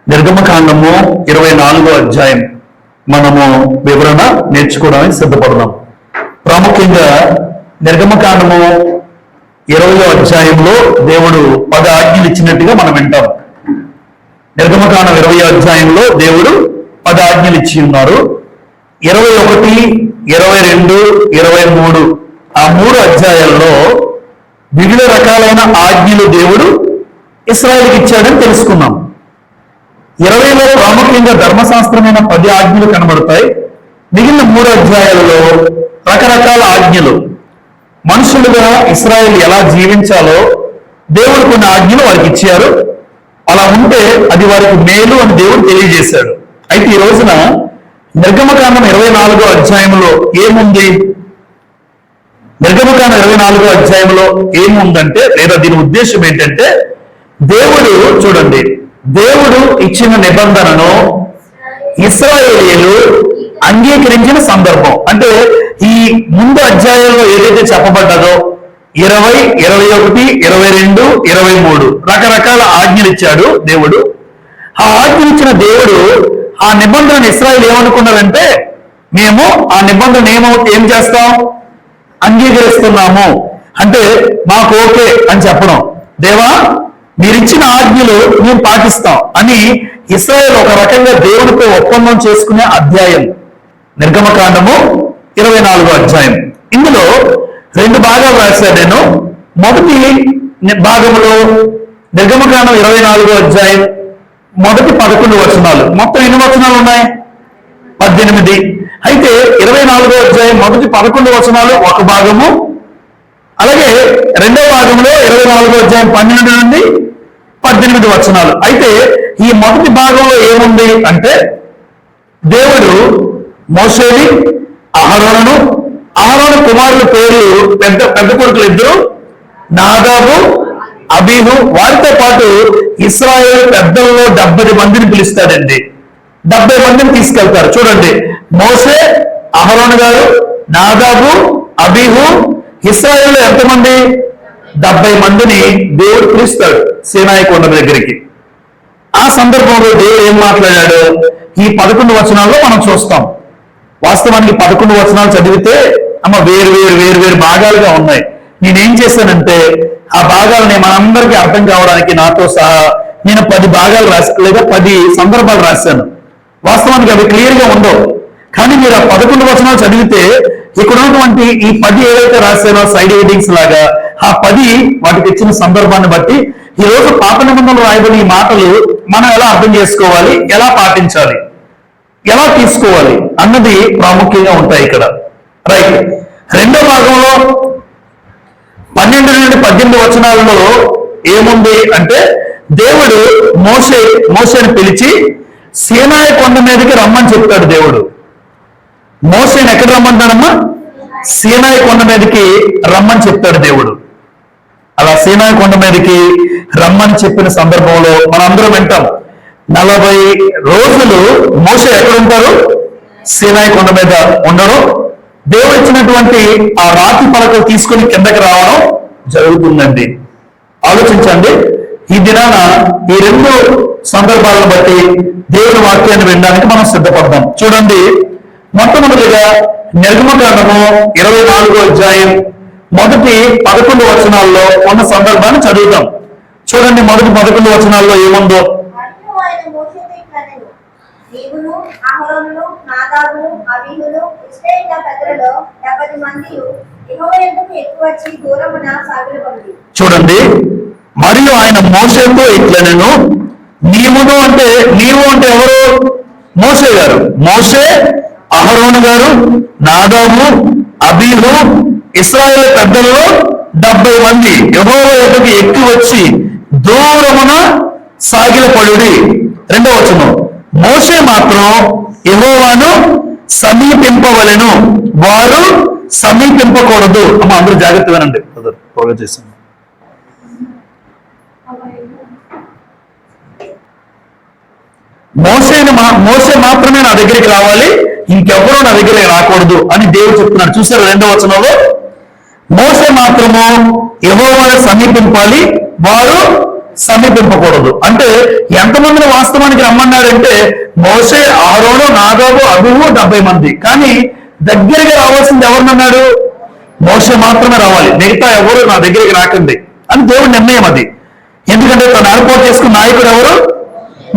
నిర్గమకాండము 24వ అధ్యాయం మనము వివరణ నేర్చుకోవడానికి సిద్ధపడదాం. ప్రాముఖ్యంగా నిర్గమకాండము 20వ అధ్యాయంలో దేవుడు 10 ఆజ్ఞలు ఇచ్చినట్టుగా మనం వింటాం. నిర్గమకాండం 20వ అధ్యాయంలో దేవుడు 10 ఆజ్ఞలు ఇచ్చి ఉన్నారు. 21, 22, 23 ఆ 3 అధ్యాయాల్లో వివిధ రకాలైన ఆజ్ఞలు దేవుడు ఇశ్రాయేలుకి ఇచ్చాడని తెలుసుకున్నాం. 20లో ప్రాముఖ్యంగా ధర్మశాస్త్రమైన 10 ఆజ్ఞలు కనబడతాయి. మిగిలిన 3 అధ్యాయాలలో రకరకాల ఆజ్ఞలు, మనుషులుగా ఇశ్రాయేలు ఎలా జీవించాలో దేవుడు కొన్ని ఆజ్ఞలు వారికి ఇచ్చారు. అలా ఉంటే అది వారికి మేలు అని దేవుడు తెలియజేశాడు. అయితే ఈ రోజున నిర్గమకాండం 24వ అధ్యాయంలో ఏముంది? నిర్గమకాండం 24వ అధ్యాయంలో ఏముందంటే, లేదా దీని ఉద్దేశం ఏంటంటే, దేవుడు చూడండి, దేవుడు ఇచ్చిన నిబంధనను ఇశ్రాయేలీయులు అంగీకరించిన సందర్భం. అంటే ఈ ముందు అధ్యాయంలో ఏదైతే చెప్పబడ్డదో 20, 21, 22, 23 రకరకాల ఆజ్ఞలు ఇచ్చాడు దేవుడు. ఆ ఆజ్ఞలు ఇచ్చిన దేవుడు ఆ నిబంధన ఇశ్రాయేలు ఏమనుకున్నారంటే, మేము ఆ నిబంధన ఏం చేస్తాం? అంగీకరిస్తున్నాము. అంటే మాకు ఓకే అని చెప్పడం, దేవా మీరిచ్చిన ఆజ్ఞలు మేము పాటిస్తాం అని ఇశ్రాయేలు ఒక రకంగా దేవునితో ఒప్పందం చేసుకునే అధ్యాయం నిర్గమకాండము 24వ అధ్యాయం. ఇందులో 2 భాగాలు రాశాను నేను. మొదటి భాగంలో నిర్గమకాండం 24వ అధ్యాయం మొదటి 11 వచనాలు. మొత్తం ఎన్ని వచనాలు ఉన్నాయి? 18. అయితే 24వ అధ్యాయం మొదటి 11 వచనాలు ఒక భాగము, అలాగే రెండో భాగంలో 24వ అధ్యాయం 12 నుండి 18 వచనాలు. అయితే ఈ మొదటి భాగంలో ఏముంది అంటే, దేవుడు మోషేని, అహరోనును, అహరోను కుమారుల పేర్లు పెద్ద కొడుకులు ఇద్దరు నాదాబు, అబీహు, వారితో పాటు ఇశ్రాయేలు పెద్దల్లో 70 మందిని పిలుస్తాడండి. 70 మందిని తీసుకెళ్తారు. చూడండి, మోషే, అహరోను గారు, నాదాబు, అబీహు, ఇశ్రాయేలు ఎంతమంది? 70 మందిని దేవుడు పిలుస్తాడు సీనాయి కొండ దగ్గరికి. ఆ సందర్భంలో దేవుడు ఏం మాట్లాడాడు ఈ 11 వచనాల్లో మనం చూస్తాం. వాస్తవానికి 11 వచనాలు చదివితే వేరు భాగాలుగా ఉన్నాయి. నేనేం చేశానంటే ఆ భాగాలని మనందరికీ అర్థం కావడానికి నాతో సహా నేను 10 భాగాలు లేదా 10 సందర్భాలు రాశాను. వాస్తవానికి అవి క్లియర్ గా ఉండవు. కానీ మీరు ఆ 11 వచనాలు చదివితే ఇక్కడ ఉన్నటువంటి ఈ 10 ఏవైతే రాశానో సైడ్ హెడ్డింగ్స్ లాగా ఆ 10 వాటికి ఇచ్చిన సందర్భాన్ని బట్టి ఈ రోజు పాత నిబంధనలు రాయబడిన ఈ మాటలు మనం ఎలా అర్థం చేసుకోవాలి, ఎలా పాటించాలి, ఎలా తీసుకోవాలి అన్నది ప్రాముఖ్యంగా ఉంటాయి ఇక్కడ. రైట్. రెండో భాగంలో 12 నుండి 18 వచనాలలో ఏముంది అంటే, దేవుడు మోషేని పిలిచి సీనాయి కొండ మీదకి రమ్మని చెప్తాడు. దేవుడు మోషేని ఎక్కడ రమ్మంటాడమ్మా? సీనాయి కొండ మీదకి రమ్మని చెప్తాడు దేవుడు. అలా సీనాయి కొండ మీదకి రమ్మని చెప్పిన సందర్భంలో మనందరం వింటాం. 40 రోజులు మోషే ఎక్కడ ఉంటారు? సీనాయి కొండ మీద ఉండడం. దేవుడు ఇచ్చినటువంటి ఆ రాతి పలకలు తీసుకుని కిందకి రావడం జరుగుతుందండి. ఆలోచించండి. ఈ దినాన ఈ 2 సందర్భాలను బట్టి దేవుని వాక్యాన్ని వినడానికి మనం సిద్ధపడదాం. చూడండి, మొట్టమొదటిగా నిర్గమకాండము 24వ అధ్యాయం మొదటి 11 వచనాల్లో ఉన్న సందర్భాన్ని చదువుతాం. చూడండి, మొదటి 11 వచనాల్లో ఏముందో. చూడండి, మరియు ఆయన మోషేతో ఇట్లనెను, నీవు అంటే ఎవరు? మోషే గారు. మోషే, అహరోను గారు, నాదాబు, అబీహు, ఇశ్రాయేలు పెద్దల్లో 70 మంది యెహోవా యొద్దకు ఎక్కి వచ్చి దూరమున సాగిలపడుడి. 2వ వచనం, మోషే మాత్రం యెహోవాను సమీపింపవలెను, వారు సమీపింపకూడదు. అందరూ జాగ్రత్త వినండి. బాగా చేశాను. మోషే మాత్రమే నా దగ్గరికి రావాలి, ఇంకెవరూ నా దగ్గరికి రాకూడదు అని దేవుడు చెప్తున్నాడు. చూసారు 2వ వచనంలో, మోషే మాత్రము యెహోవాను సమీపింపాలి, వారు సమీపింపకూడదు. అంటే ఎంతమందిని వాస్తవానికి రమ్మన్నాడంటే మోషే, అహరోను, నాదాబు, అబీహు 70 మంది. కానీ దగ్గరగా రావాల్సింది ఎవరినన్నాడు? మోషే మాత్రమే రావాలి, మిగతా ఎవరు నా దగ్గరికి రాకండి అని దేవుడి నిర్ణయం అది. ఎందుకంటే తను ఏర్పాటు చేసుకున్న నాయకుడు ఎవరు?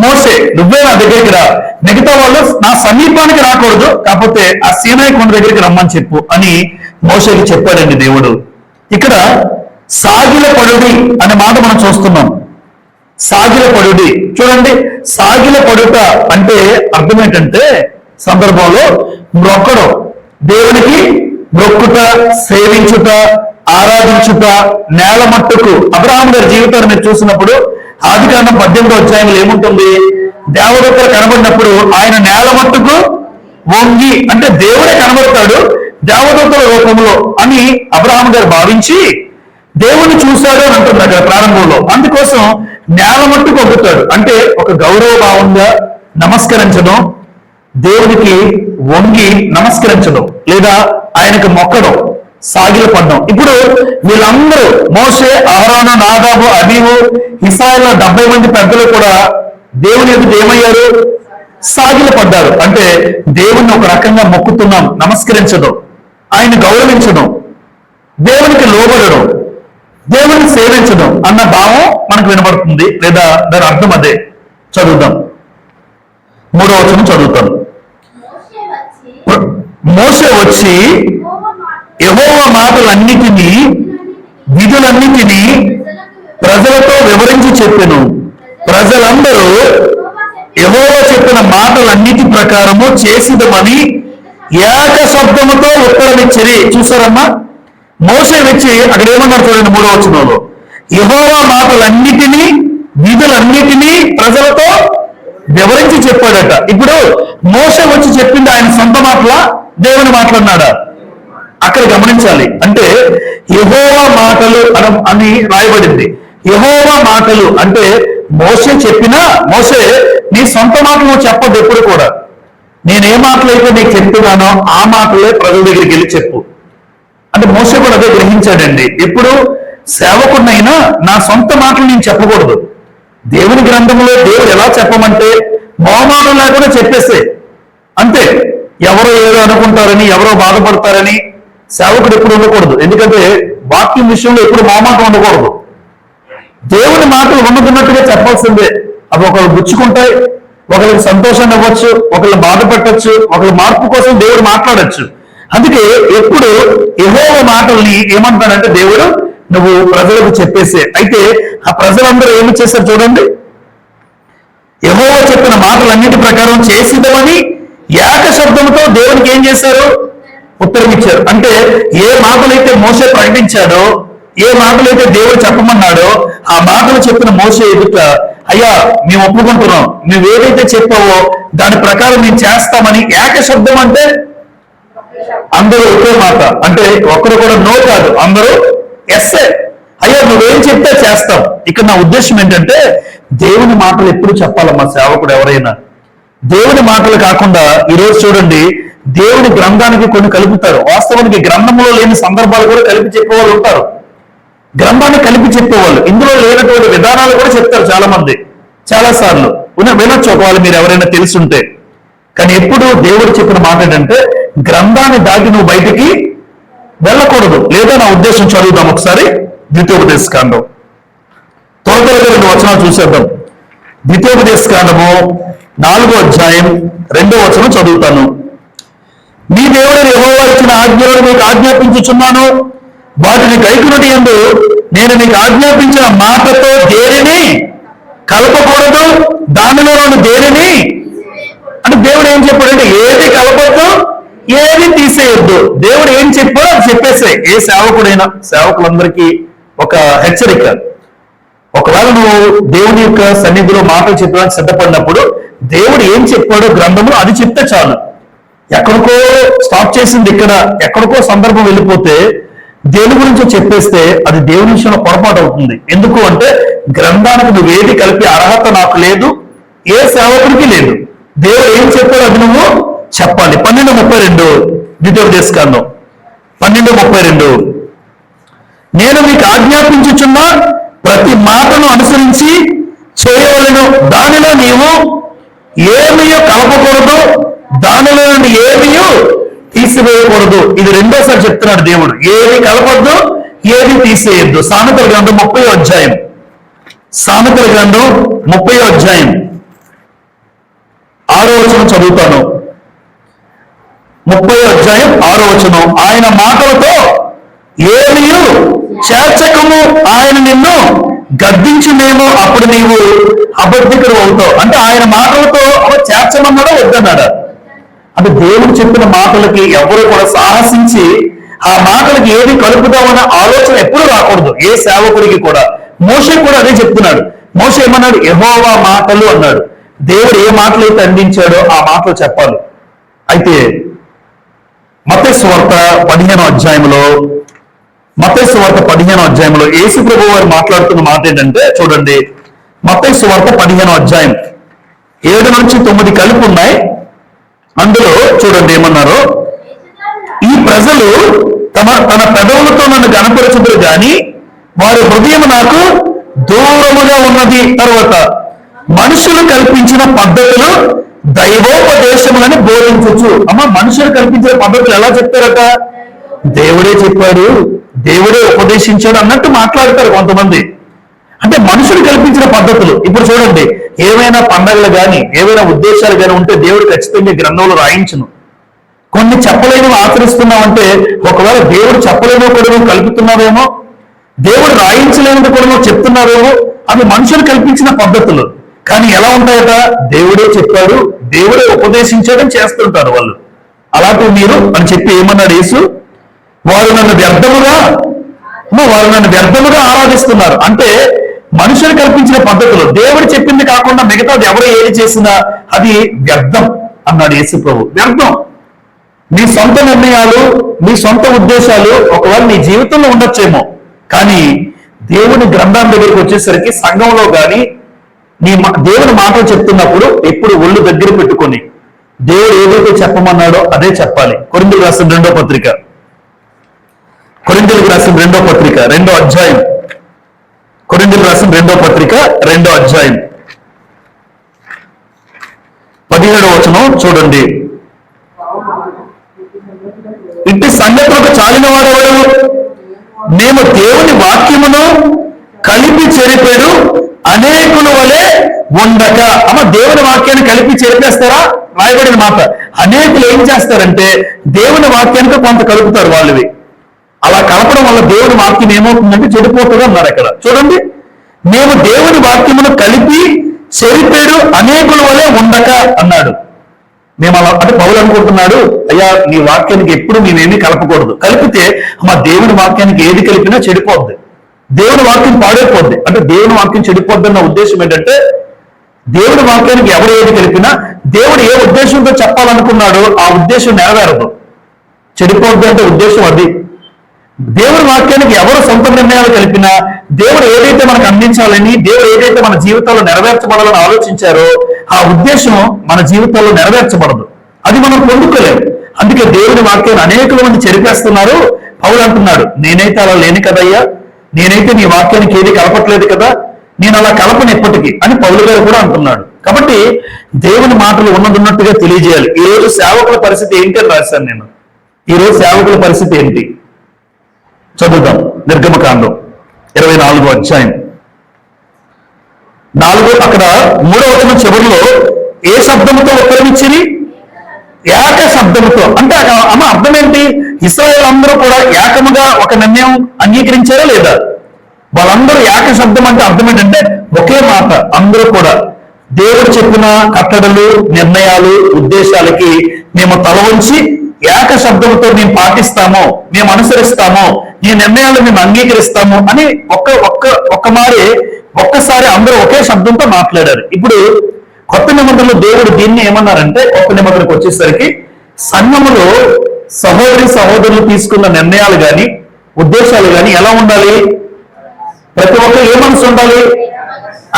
మోషే. నువ్వే నా దగ్గరికి రా, మిగతా వాళ్ళు నా సమీపానికి రాకూడదు, కాకపోతే ఆ సీనాయి కొండ దగ్గరికి రమ్మని చెప్పు అని మోషేకి చెప్పాడండి దేవుడు. ఇక్కడ సాగిలపడుడి అనే మాట మనం చూస్తున్నాం. సాగిలపడుడి చూడండి, సాగిలపడుట అంటే అర్థం ఏంటంటే సందర్భంలో మొక్కడం, దేవునికి మొక్కుట, సేవించుట, ఆరాధించుట, నేల మట్టుకు. అబ్రహాము గారి జీవితాన్ని మీరు చూసినప్పుడు ఆదికాండం 18వ అధ్యాయంలో ఏముంటుంది? దేవదూతలు కనబడినప్పుడు ఆయన నేల మట్టుకు వంగి, అంటే దేవుడే కనబడతాడు దేవదూతల రూపంలో అని అబ్రహాము గారు భావించి దేవుని చూశాడు అని అంటుంది అక్కడ ప్రారంభంలో. అందుకోసం నేల మట్టుకు వంగుతాడు, అంటే ఒక గౌరవ భావంగా నమస్కరించడం, దేవునికి వంగి నమస్కరించడం లేదా ఆయనకు మొక్కడం, సాగిలపడడం. ఇప్పుడు వీళ్ళందరూ మోషే, అహరోను, నాదాబు, అబీహు, ఇశ్రాయేలు 70 మంది పెద్దలు కూడా దేవుని ఎదుట ఏమయ్యారు? సాగిలపడ్డారు. అంటే దేవుణ్ణి ఒక రకంగా మొక్కుతున్నాం, నమస్కరించడం, ఆయన గౌరవించడం, దేవునికి లోబడడం, దేవుని సేవించడం అన్న భావం మనకు వినబడుతుంది. లేదా దాని అర్థం అదే. చదువుదాం, 3వ వచనం చదువుతాను. మోషే వచ్చి యెహోవా మాటలన్నిటినీ, విధులన్నిటినీ ప్రజలతో వివరించి చెప్పెను. ప్రజలందరూ యెహోవా చెప్పిన మాటలన్నిటి ప్రకారము చేసిదమని ఏక శబ్దముతో ఉత్తరమిచ్చిరి. చూసారమ్మా, మోషే వచ్చి అక్కడ ఏమన్నారు చూడండి 3వ వచనంలో, యెహోవా మాటలన్నిటినీ, విధులన్నిటినీ ప్రజలతో వివరించి చెప్పాడట. ఇప్పుడు మోషే వచ్చి చెప్పింది ఆయన సొంత మాటల, దేవుని మాటలన్నాడా? అక్కడ గమనించాలి. అంటే యెహోవా మాటలు అని రాయబడింది. యెహోవా మాటలు అంటే మోషే చెప్పినా, మోషే నీ సొంత మాటలు నువ్వు చెప్పదు ఎప్పుడు కూడా. నేనే మాటలైతే నీకు చెప్తున్నానో ఆ మాటలే ప్రజల దగ్గరికి వెళ్ళి చెప్పు అంటే మోషే కూడా అదే గ్రహించాడండి. ఎప్పుడు సేవకుడినైనా నా సొంత మాటలు నేను చెప్పకూడదు. దేవుని గ్రంథంలో దేవుడు ఎలా చెప్పమంటే మొహమాటం లేకుండా చెప్పేస్తే అంతే. ఎవరో ఏదో అనుకుంటారని, ఎవరో బాధపడతారని సేవకుడు ఎప్పుడు ఉండకూడదు. ఎందుకంటే వాక్యం విషయంలో ఎప్పుడు మొహమాటం ఉండకూడదు. దేవుని మాటలు ఉన్నట్టుగా చెప్పాల్సిందే. అవి ఒకళ్ళు గుచ్చుకుంటాయి, ఒకరికి సంతోషాన్ని ఇవ్వచ్చు, ఒకళ్ళు బాధ పెట్టచ్చు, ఒకళ్ళు మార్పు కోసం దేవుడు మాట్లాడచ్చు. అందుకే ఎప్పుడు యెహోవా మాటల్ని ఏమంటాడంటే దేవుడు నువ్వు ప్రజలకు చెప్పేసే. అయితే ఆ ప్రజలందరూ ఏమి చేశారు చూడండి, యెహోవా చెప్పిన మాటలన్నిటి ప్రకారం చేసిదమని ఏక శబ్దంతో దేవునికి ఏం చేశారు? ఉత్తరం ఇచ్చారు. అంటే ఏ మాటలైతే మోషే ప్రకటించాడో, ఏ మాటలైతే దేవుడు చెప్పమన్నాడో ఆ మాటలు చెప్పిన మోషే ఎదుట, అయ్యా మేము ఒప్పుకుంటున్నాం, నువ్వు ఏదైతే చెప్పావో దాని ప్రకారం మేము చేస్తామని ఏక శబ్దం అంటే అందరూ ఒకే మాట. అంటే ఒకరు కూడా నో కాదు, అందరూ ఎస్ఏ. అయ్యా నువ్వేం చెప్తే చేస్తాం. ఇక్కడ నా ఉద్దేశం ఏంటంటే దేవుని మాటలు ఎప్పుడు చెప్పాలమ్మా సేవకుడు ఎవరైనా. దేవుని మాటలు కాకుండా ఈరోజు చూడండి దేవుని గ్రంథానికి కొన్ని కలుపుతారు. వాస్తవానికి గ్రంథంలో లేని సందర్భాలు కూడా కలిపి చెప్పేవాళ్ళు ఉంటారు. గ్రంథాన్ని కలిపి చెప్పేవాళ్ళు ఇందులో లేనటువంటి విధానాలు కూడా చెప్తారు చాలా మంది, చాలా సార్లు వినొచ్చు ఒకవేళ మీరు ఎవరైనా తెలుసుంటే. కానీ ఎప్పుడు దేవుడు చెప్పిన మాట ఏంటంటే గ్రంథాన్ని దాటి నువ్వు బయటికి వెళ్ళకూడదు. లేదా నా ఉద్దేశం చదువుదాం ఒకసారి. ద్వితీయోపదేశకాండం త్వరగా 2 వచనాలు చూసేద్దాం. ద్వితీయోపదేశకాండము 4వ అధ్యాయం 2వ వచనం చదువుతాను. మీ దేవుడు యెహోవా ఇచ్చిన ఆజ్ఞలను మీకు ఆజ్ఞాపించుచున్నాను, వాటిని గైకొనుట యందు నేను మీకు ఆజ్ఞాపించిన మాటతో దేనిని కలపకూడదు, దానిలోని దేనిని. అంటే దేవుడు ఏం చెప్పాడంటే ఏది కలపొద్దు, ఏది తీసేయొద్దు. దేవుడు ఏం చెప్పాడో అది చెప్పేసే. ఏ సేవకుడైనా సేవకులందరికీ ఒక హెచ్చరిక. ఒకవేళ నువ్వు దేవుని యొక్క సన్నిధిలో మాటలు చెప్పడానికి సిద్ధపడినప్పుడు దేవుడు ఏం చెప్పాడో గ్రంథంలో అది చెప్తే చాలు. ఎక్కడికో స్టాప్ చేసింది ఇక్కడ, ఎక్కడికో సందర్భం వెళ్ళిపోతే దేని గురించి చెప్పేస్తే అది దేవుని విషయంలో పొరపాటు అవుతుంది. ఎందుకు అంటే గ్రంథానికి నువ్వేది కలిపే అర్హత నాకు లేదు, ఏ సేవకుడికి లేదు. దేవుడు ఏం చెప్పాడో అది నువ్వు చెప్పాలి. 12:32 ద్వితీయోపదేశకాండం 12:32 నేను మీకు ఆజ్ఞాపించుచున్నా ప్రతి మాటను అనుసరించి చేయవలెను. దానిలో నీవు ఏమియో కలపకూడదు, దానిలో నుండి ఏమియో తీసివేయకూడదు. ఇది రెండోసారి చెప్తున్నాడు దేవుడు. ఏది కలపొద్దు, ఏది తీసేయద్దు. సామెతల గ్రంథం 30వ అధ్యాయం, సామెతల గ్రంథం 30వ అధ్యాయం 6వ వచనం చదువుతాను. 30వ అధ్యాయం 6వ వచనం. ఆయన మాటలతో ఏమియు చేర్చకము, ఆయన నిన్ను గద్దించునేమో, అప్పుడు నీవు అబద్ధికుడు అవుతావు. అంటే ఆయన మాటలతో చేర్చమన్నాడా వద్దన్నాడా? అంటే దేవుడు చెప్పిన మాటలకి ఎవరు కూడా సాహసించి ఆ మాటలకి ఏది కలుపుదామన్న ఆలోచన ఎప్పుడు రాకూడదు ఏ సేవకుడికి కూడా. మోషే కూడా అదే చెప్తున్నాడు. మోషే ఏమన్నాడు? యెహోవా మాటలు అన్నాడు. దేవుడు ఏ మాటలు అయితే అందించాడో ఆ మాటలు చెప్పాలి. అయితే మత్తయి సువార్త 15వ అధ్యాయంలో, మత్తయి సువార్త 15వ అధ్యాయంలో యేసు ప్రభువు వారు మాట్లాడుతున్న మాట ఏంటంటే చూడండి. మత్తయి సువార్త 15వ అధ్యాయం 7 నుంచి 9 కలిపి ఉన్నాయి. అందులో చూడండి ఏమన్నారో, ఈ ప్రజలు తన పెదవులతో నన్ను గణపరచుదురు గాని వారి హృదయం నాకు దూరముగా ఉన్నది. తర్వాత మనుషులు కల్పించిన పద్ధతులు దైవోపదేశములని బోధించచ్చు. అమ్మ, మనుషులు కల్పించిన పద్ధతులు ఎలా చెప్తారట? దేవుడే చెప్పాడు, దేవుడే ఉపదేశించాడు అన్నట్టు మాట్లాడతారు కొంతమంది. అంటే మనుషులు కల్పించిన పద్ధతులు. ఇప్పుడు చూడండి, ఏవైనా పండగలు కానీ ఏవైనా ఉద్దేశాలు కానీ ఉంటే దేవుడు ఖచ్చితంగా గ్రంథంలో రాయించును. కొన్ని చెప్పలేనివి ఆచరిస్తున్నామంటే ఒకవేళ దేవుడు చెప్పలేనివి కూడా నువ్వు కలుపుతున్నావేమో, దేవుడు రాయించలేనిది కూడా నువ్వు చెప్తున్నావేమో. అవి మనుషులు కల్పించిన పద్ధతులు. కానీ ఎలా ఉంటాయట? దేవుడే చెప్పాడు, దేవుడే ఉపదేశించాడని చేస్తుంటారు వాళ్ళు. అలాంటివి మీరు అని చెప్పి ఏమన్నాడు యేసు? వారు నన్ను వ్యర్థముగా ఆరాధిస్తున్నారు. అంటే మనుషులు కల్పించిన పద్ధతులు, దేవుడు చెప్పింది కాకుండా మిగతాది ఎవరు ఏది చేసినా అది వ్యర్థం అన్నాడు యేసు ప్రభు. వ్యర్థం. నీ సొంత నిర్ణయాలు, నీ సొంత ఉద్దేశాలు ఒకవేళ నీ జీవితంలో ఉండొచ్చేమో, కానీ దేవుని గ్రంథం దగ్గరికి వచ్చేసరికి సంఘంలో కానీ దేవుని మాటలు చెప్తున్నప్పుడు ఎప్పుడు ఒళ్ళు దగ్గర పెట్టుకొని దేవుడు ఏదైతే చెప్పమన్నాడో అదే చెప్పాలి. కొరింథీయులకు రాసిన 2వ పత్రిక, కొరింథీయులకు రాసిన 2వ పత్రిక 2వ అధ్యాయం, కొరింథీయులకు రాసిన 2వ పత్రిక 2వ అధ్యాయం 17వ వచనం చూడండి. ఇట్టి సంగతులకు చాలిన వాడెవడు? మేము దేవుని వాక్యమును కలిపి చెరిపెడు అనేకుల వలె ఉండక. అమ్మ, దేవుని వాక్యాన్ని కలిపి చెరిపేస్తారా? రాయబడిన మాట. అనేకులు ఏం చేస్తారంటే దేవుని వాక్యానికి కొంత కలుపుతారు వాళ్ళవి. అలా కలపడం వల్ల దేవుని వాక్యం ఏమవుతుందంటే చెడిపోతుంది అన్నారు అక్కడ. చూడండి, మేము దేవుని వాక్యమును కలిపి చెరిపెడు అనేకుల వలె ఉండక అన్నాడు. మేము అలా అంటే పౌలు అనుకుంటున్నాడు, అయ్యా నీ వాక్యానికి ఎప్పుడు మేమేమీ కలపకూడదు. కలిపితే మా దేవుని వాక్యానికి ఏది కలిపినా చెడిపోద్ది, దేవుని వాక్యం పాడైపోద్ది. అంటే దేవుని వాక్యం చెడిపోద్ది అన్న ఉద్దేశం ఏంటంటే దేవుని వాక్యానికి ఎవరు ఏది కలిపినా దేవుడు ఏ ఉద్దేశంతో చెప్పాలనుకున్నాడో ఆ ఉద్దేశం నెరవేరదు. చెడిపోద్ది అంటే ఉద్దేశం అది. దేవుని వాక్యానికి ఎవరు సొంత నిర్ణయాలు కలిపినా దేవుడు ఏదైతే మనకు అందించాలని, దేవుడు ఏదైతే మన జీవితాల్లో నెరవేర్చబడాలని ఆలోచించారో ఆ ఉద్దేశం మన జీవితాల్లో నెరవేర్చబడదు. అది మనం పొందుకోలేము. అందుకే దేవుని వాక్యాన్ని అనేక మంది చెరిపేస్తున్నారు. పౌలు అంటున్నాడు, నేనైతే అలా లేని కదయ్యా, నేనైతే నీ వాక్యానికి ఏది కలపట్లేదు కదా, నేను అలా కలపను ఎప్పటికీ అని పౌలు గారు కూడా అంటున్నాడు. కాబట్టి దేవుని మాటలు ఉన్నట్టుగా తెలియజేయాలి. ఈ రోజు సేవకుల పరిస్థితి ఏంటి అని రాశాను నేను. ఈ రోజు సేవకుల పరిస్థితి ఏంటి చదువుదాం. నిర్గమకాండం 24వ అధ్యాయం 4 అక్కడ 3వ వచనం చివరిలో ఏ శబ్దముతో ఉత్తరమిచ్చిరి? ఏక శబ్దముతో. అంటే అమ్మ అర్థం ఏంటి? ఇశ్రాయేలు అందరూ కూడా ఏకముగా ఒక నిర్ణయం అంగీకరించారా లేదా? వాళ్ళందరూ ఏక శబ్దం అంటే అర్థం ఏంటంటే ఒకే మాట. అందరూ కూడా దేవుడు చెప్పిన కట్టడలు, నిర్ణయాలు, ఉద్దేశాలకి మేము తల వంచి ఏక శబ్దంతో మేము పాటిస్తాము, మేము అనుసరిస్తాము, ఈ నిర్ణయాలు మేము అంగీకరిస్తాము అని ఒక్కసారి అందరూ ఒకే శబ్దంతో మాట్లాడారు. ఇప్పుడు కొత్త నిబంధనలో దేవుడు దీన్ని ఏమన్నారంటే, కొత్త నిబంధనకు వచ్చేసరికి సంఘములో సహోదరులు తీసుకున్న నిర్ణయాలు కానీ ఉద్దేశాలు కానీ ఎలా ఉండాలి? ప్రతి ఒక్కరు ఏ మనసు ఉండాలి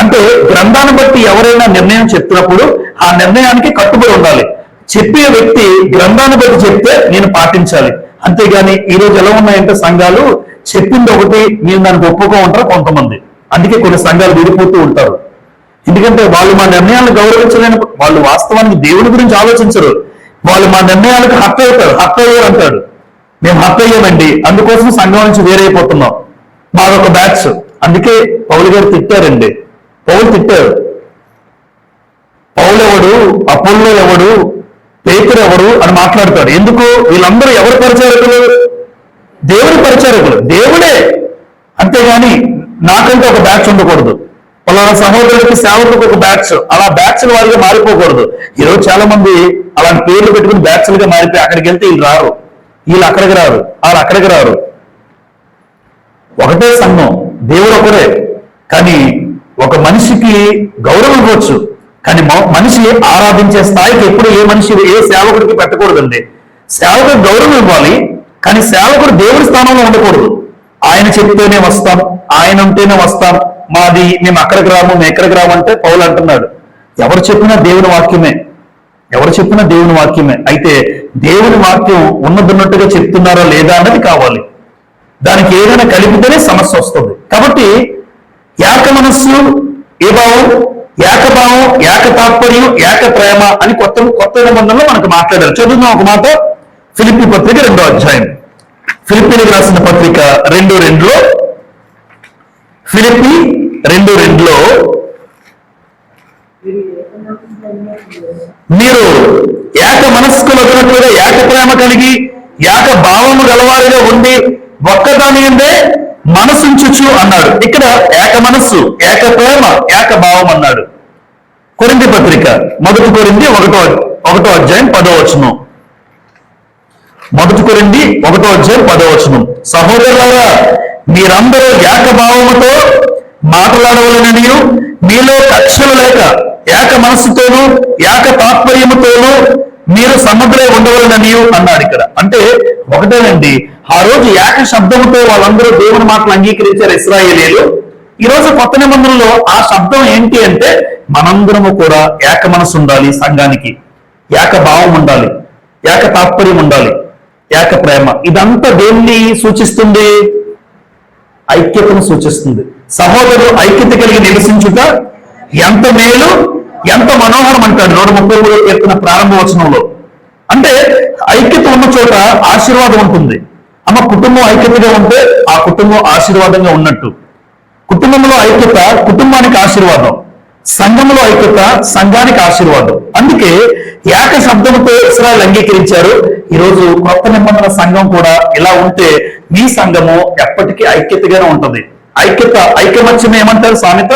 అంటే గ్రంథాన్ని బట్టి ఎవరైనా నిర్ణయం చెప్తున్నప్పుడు ఆ నిర్ణయానికి కట్టుబడి ఉండాలి. చెప్పే వ్యక్తి గ్రంథాన్ని బట్టి చెప్తే నేను పాటించాలి. అంతేగాని ఈ రోజు ఎలా ఉన్నాయంటే సంఘాలు చెప్పింది ఒకటి, నేను దానికి ఒప్పుకో ఉంటారు కొంతమంది. అందుకే కొన్ని సంఘాలు విడిపోతూ ఉంటారు. ఎందుకంటే వాళ్ళు మా నిర్ణయాలను గౌరవించలేని, వాళ్ళు వాస్తవానికి దేవుడి గురించి ఆలోచించరు. వాళ్ళు మా నిర్ణయాలకు హర్ట్ అవుతారు, హర్ట్ అయ్యారు అంటాడు. మేము హర్ట్ అయ్యామండి, అందుకోసం సంఘం నుంచి వేరైపోతున్నాం, మాదొక బ్యాచ్. అందుకే పౌలు గారు తిట్టారండి. పౌలు తిట్టారు. పౌలు ఎవడు, అపోల్లో ఎవడు, పేతురు ఎవడు అని మాట్లాడతాడు. ఎందుకు? వీళ్ళందరూ ఎవరు పరిచారకులు? దేవుడి పరిచారకులు, దేవుడే. అంతేగాని నాకంటే ఒక బ్యాచ్ ఉండకూడదు, పలానా సహోదరుడికి సేవకులకు ఒక బ్యాచ్, అలా బ్యాచ్ల వారిగా మారిపోకూడదు. ఈరోజు చాలా మంది అలాంటి పేర్లు పెట్టుకుని బ్యాచ్లుగా మారిపోయి అక్కడికి వెళ్తే వీళ్ళు రారు, వీళ్ళు అక్కడికి రారు, వాళ్ళు అక్కడికి రారు. ఒకటే సంఘం, దేవుడు ఒకడే. కానీ ఒక మనిషికి గౌరవం ఇవ్వచ్చు, కానీ మనిషి ఆరాధించే స్థాయికి ఎప్పుడు ఏ మనిషి ఏ సేవకుడికి పెట్టకూడదండి. సేవకుడు గౌరవం ఇవ్వాలి, కానీ సేవకుడు దేవుడి స్థానంలో ఉండకూడదు. ఆయన చెప్తేనే వస్తాం, ఆయన ఉంటేనే వస్తాం, మాది మేము అక్కడికి రాము, మేము ఎక్కడికి రాము అంటే పౌలు అంటున్నాడు. ఎవరు చెప్పినా దేవుని వాక్యమే, ఎవరు చెప్పినా దేవుని వాక్యమే. అయితే దేవుని వాక్యం ఉన్నట్టుగా చెప్తున్నారా లేదా అన్నది కావాలి. దానికి ఏదైనా కలిపితేనే సమస్య వస్తుంది. కాబట్టి ఏక మనస్సు, ఏ భావం, ఏకభావం, ఏక తాత్పర్యం, ఏక ప్రేమ అని కొత్త నిబంధనలో మనకు మాట్లాడారు. చదువుదాం ఒక మాట. ఫిలిప్పీ పత్రిక 2వ అధ్యాయం, ఫిలిప్పీలకు రాసిన పత్రిక 2:2లో, ఫిలిప్పీ 2:2లో మీరు ఏక మనస్కులగునట్లుగా ఏక ప్రేమ కలిగి ఏక భావము గలవారిగా ఉండి ఒక్కదాని యందే మనసుంచుచు అన్నాడు. ఇక్కడ ఏక మనస్సు, ఏక ప్రేమ, ఏక భావం అన్నాడు. కొరింథీ పత్రిక 1 కొరింథీ 1వ అధ్యాయం 10వ వచనం. 1 కొరింథీ 1వ అధ్యాయం 10వ వచనం. సహోదరులారా, మీరందరూ ఏక భావముతో మాట్లాడవలననియు మీలో కక్షలు లేక ఏక మనస్సుతోనూ ఏక తాత్పర్యముతోనూ మీరు సముద్రై ఉండవలననియు అన్నాడు. ఇక్కడ అంటే ఒకటేనండి, ఆ రోజు ఏక శబ్దముతో వాళ్ళందరూ దేవుని మాటలు అంగీకరించారు ఇశ్రాయేలీయులు. ఈ రోజు కొత్త నిబంధనలో ఆ శబ్దం ఏంటి అంటే మనందరము కూడా ఏక మనసు ఉండాలి, సంఘానికి ఏక భావం ఉండాలి, ఏక తాత్పర్యం ఉండాలి, ఏక ప్రేమ. ఇదంతా దేన్ని సూచిస్తుంది? ఐక్యతను సూచిస్తుంది. సహోదరులు ఐక్యత కలిగి నివసించుట ఎంత మేలు, ఎంత మనోహరం అంటాడు 133వ కీర్తన ప్రారంభ వచనంలో. అంటే ఐక్యత ఉన్న చోట ఆశీర్వాదం ఉంటుంది. అమ్మ, కుటుంబం ఐక్యతగా ఉంటే ఆ కుటుంబం ఆశీర్వాదంగా ఉన్నట్టు. కుటుంబంలో ఐక్యత కుటుంబానికి ఆశీర్వాదం, సంఘంలో ఐక్యత సంఘానికి ఆశీర్వాదం. అందుకే ఏక శబ్దంతో ఇశ్రాయేలు అంగీకరించారు. ఈరోజు కొత్త నిబంధన సంఘం కూడా ఇలా ఉంటే మీ సంఘము ఎప్పటికీ ఐక్యతగానే ఉంటుంది. ఐకమత్యమే ఏమంటారు సామెత?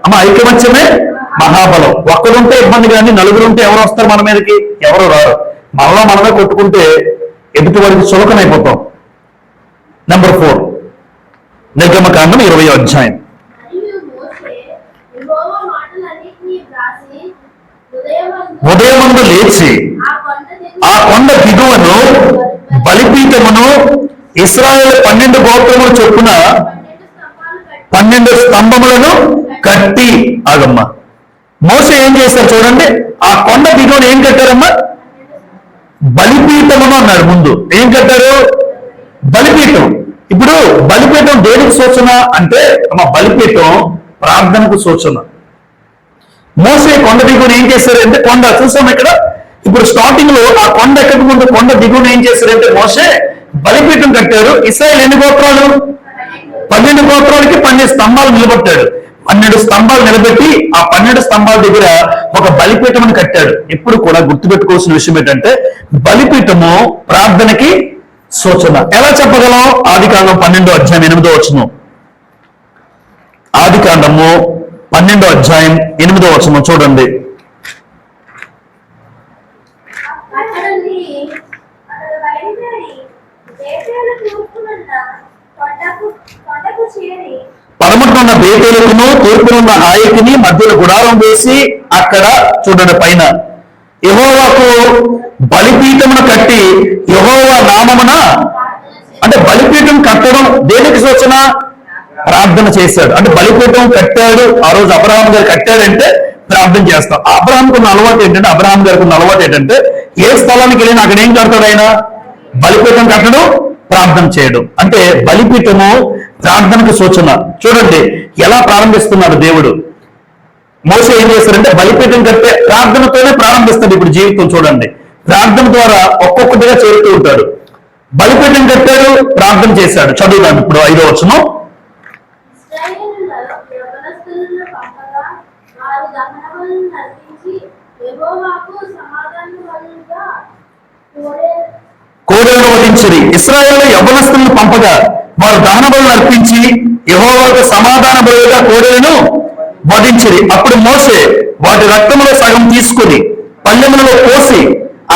అమ్మ, ఐకమత్యమే మహాబలం. ఒక్కరుంటే ఇబ్బంది, కానీ నలుగురుంటే ఎవరు వస్తారు మన మీదకి? ఎవరు రారు. మనమే కొట్టుకుంటే ఎదుటి వారికి చులకనైపోతాం. నెంబర్ 4, నిర్గమకాండం 20వ అధ్యాయం. ఉదయమందు లేచి ఆ కొండ దిగువను బలిపీఠమును ఇశ్రాయేలు 12 గోత్రములు చొప్పున 12 స్తంభములను కట్టి, ఆగమ్మ, మోసే ఏం చేశారు చూడండి. ఆ కొండ దిగువను ఏం కట్టారమ్మా? బలిపీఠమును అన్నాడు. ముందు ఏం కట్టారు? బలిపీఠం. ఇప్పుడు బలిపీఠం దేనికి సూచన అంటే అమ్మ, బలిపీఠం ప్రార్థనకు సూచన. మోసే కొండ దిగువను ఏం చేశారంటే, కొండ చూసాం ఇక్కడ. ఇప్పుడు స్టార్టింగ్ లో ఆ కొండ ఎక్కడికి ముందు కొండ దిగువను ఏం చేశారంటే మోసే బలిపీఠం కట్టారు. ఇశ్రాయేలు ఎన్ని గోత్రాలు? 12 గోత్రాలకి 12 స్తంభాలు నిలబెట్టాడు. 12 స్తంభాలు నిలబెట్టి ఆ 12 స్తంభాల దగ్గర ఒక బలిపీఠం కట్టాడు. ఎప్పుడు కూడా గుర్తుపెట్టుకోవాల్సిన విషయం ఏంటంటే బలిపీఠము ప్రార్థనకి సూచన. ఎలా చెప్పగలం? ఆదికాండం 12వ అధ్యాయం 8వ వచనం. ఆదికాండము 12వ అధ్యాయం 8వ వచనం చూడండి. పడమటున్న బేతేలుకును తూర్పునున్న హాయికిని మధ్యలో గుడారం వేసి అక్కడ చూడండి పైన యెహోవాకు బలిపీఠమును కట్టి యెహోవా నామమున, అంటే బలిపీఠం కట్టడం దేనికి సూచన? ప్రార్థన చేశాడు. అంటే బలిపీఠం కట్టాడు. ఆ రోజు అబ్రహాం గారు కట్టాడంటే ప్రార్థన చేస్తాం. అబ్రహాంకు ఉన్న అలవాటు ఏంటంటే, అబ్రహాం గారికి ఉన్న అలవాటు ఏంటంటే ఏ స్థలానికి వెళ్ళినా అక్కడ ఏం కడతాడు ఆయన? బలిపీఠం కట్టడం, ప్రార్థన చేయడం. అంటే బలిపీఠము ప్రార్థనకు సూచన. చూడండి, ఎలా ప్రారంభిస్తున్నాడు దేవుడు. మోసే ఏం చేస్తారంటే బలిపీఠం కట్టే ప్రార్థనతోనే ప్రారంభిస్తాడు. ఇప్పుడు జీవితం చూడండి, ప్రార్థన ద్వారా ఒక్కొక్కటిగా చేరుతూ ఉంటాడు. బలిపీఠం కట్టాడు, ప్రార్థన చేశాడు. చదువుదాం ఇప్పుడు 5వ వచనం. కోడెలను వధించిరి. ఇశ్రాయేలు యవ్వనస్తులను పంపగా వారు దహన బలులను అర్పించి యెహోవాకు సమాధాన బలులుగా కోడెలను వధించిరి. అప్పుడు మోసే వాటి రక్తంలో సగం తీసుకుని పల్లెములలో పోసి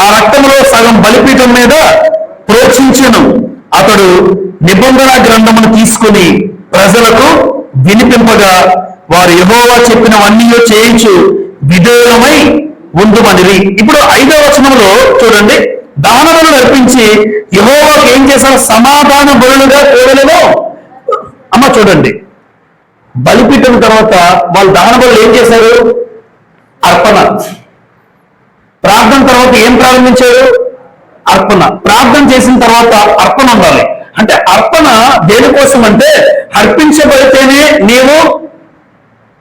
ఆ రక్తంలో సగం బలిపీఠం మీద ప్రోక్షించెను. అతడు నిబంధన గ్రంథమును తీసుకుని ప్రజలకు వినిపింపగా వారు యెహోవా చెప్పినవన్నీ చేయించు విధేయులమై ఉండుమనిరి. ఇప్పుడు 5వ వచనంలో చూడండి, దహన బలులు అర్పించి యెహోవాకు ఏం చేశారు? సమాధాన బలులుగా కోడెలను. చూడండి, బలిపీఠం తర్వాత వాళ్ళు దహన బలులు ఏం చేశారు? అర్పణ. ప్రార్థన తర్వాత ఏం ప్రారంభించారు? అర్పణ. ప్రార్థన చేసిన తర్వాత అర్పణ ఉండాలి. అంటే అర్పణ దేనికోసం అంటే అర్పించబడితేనే నీవు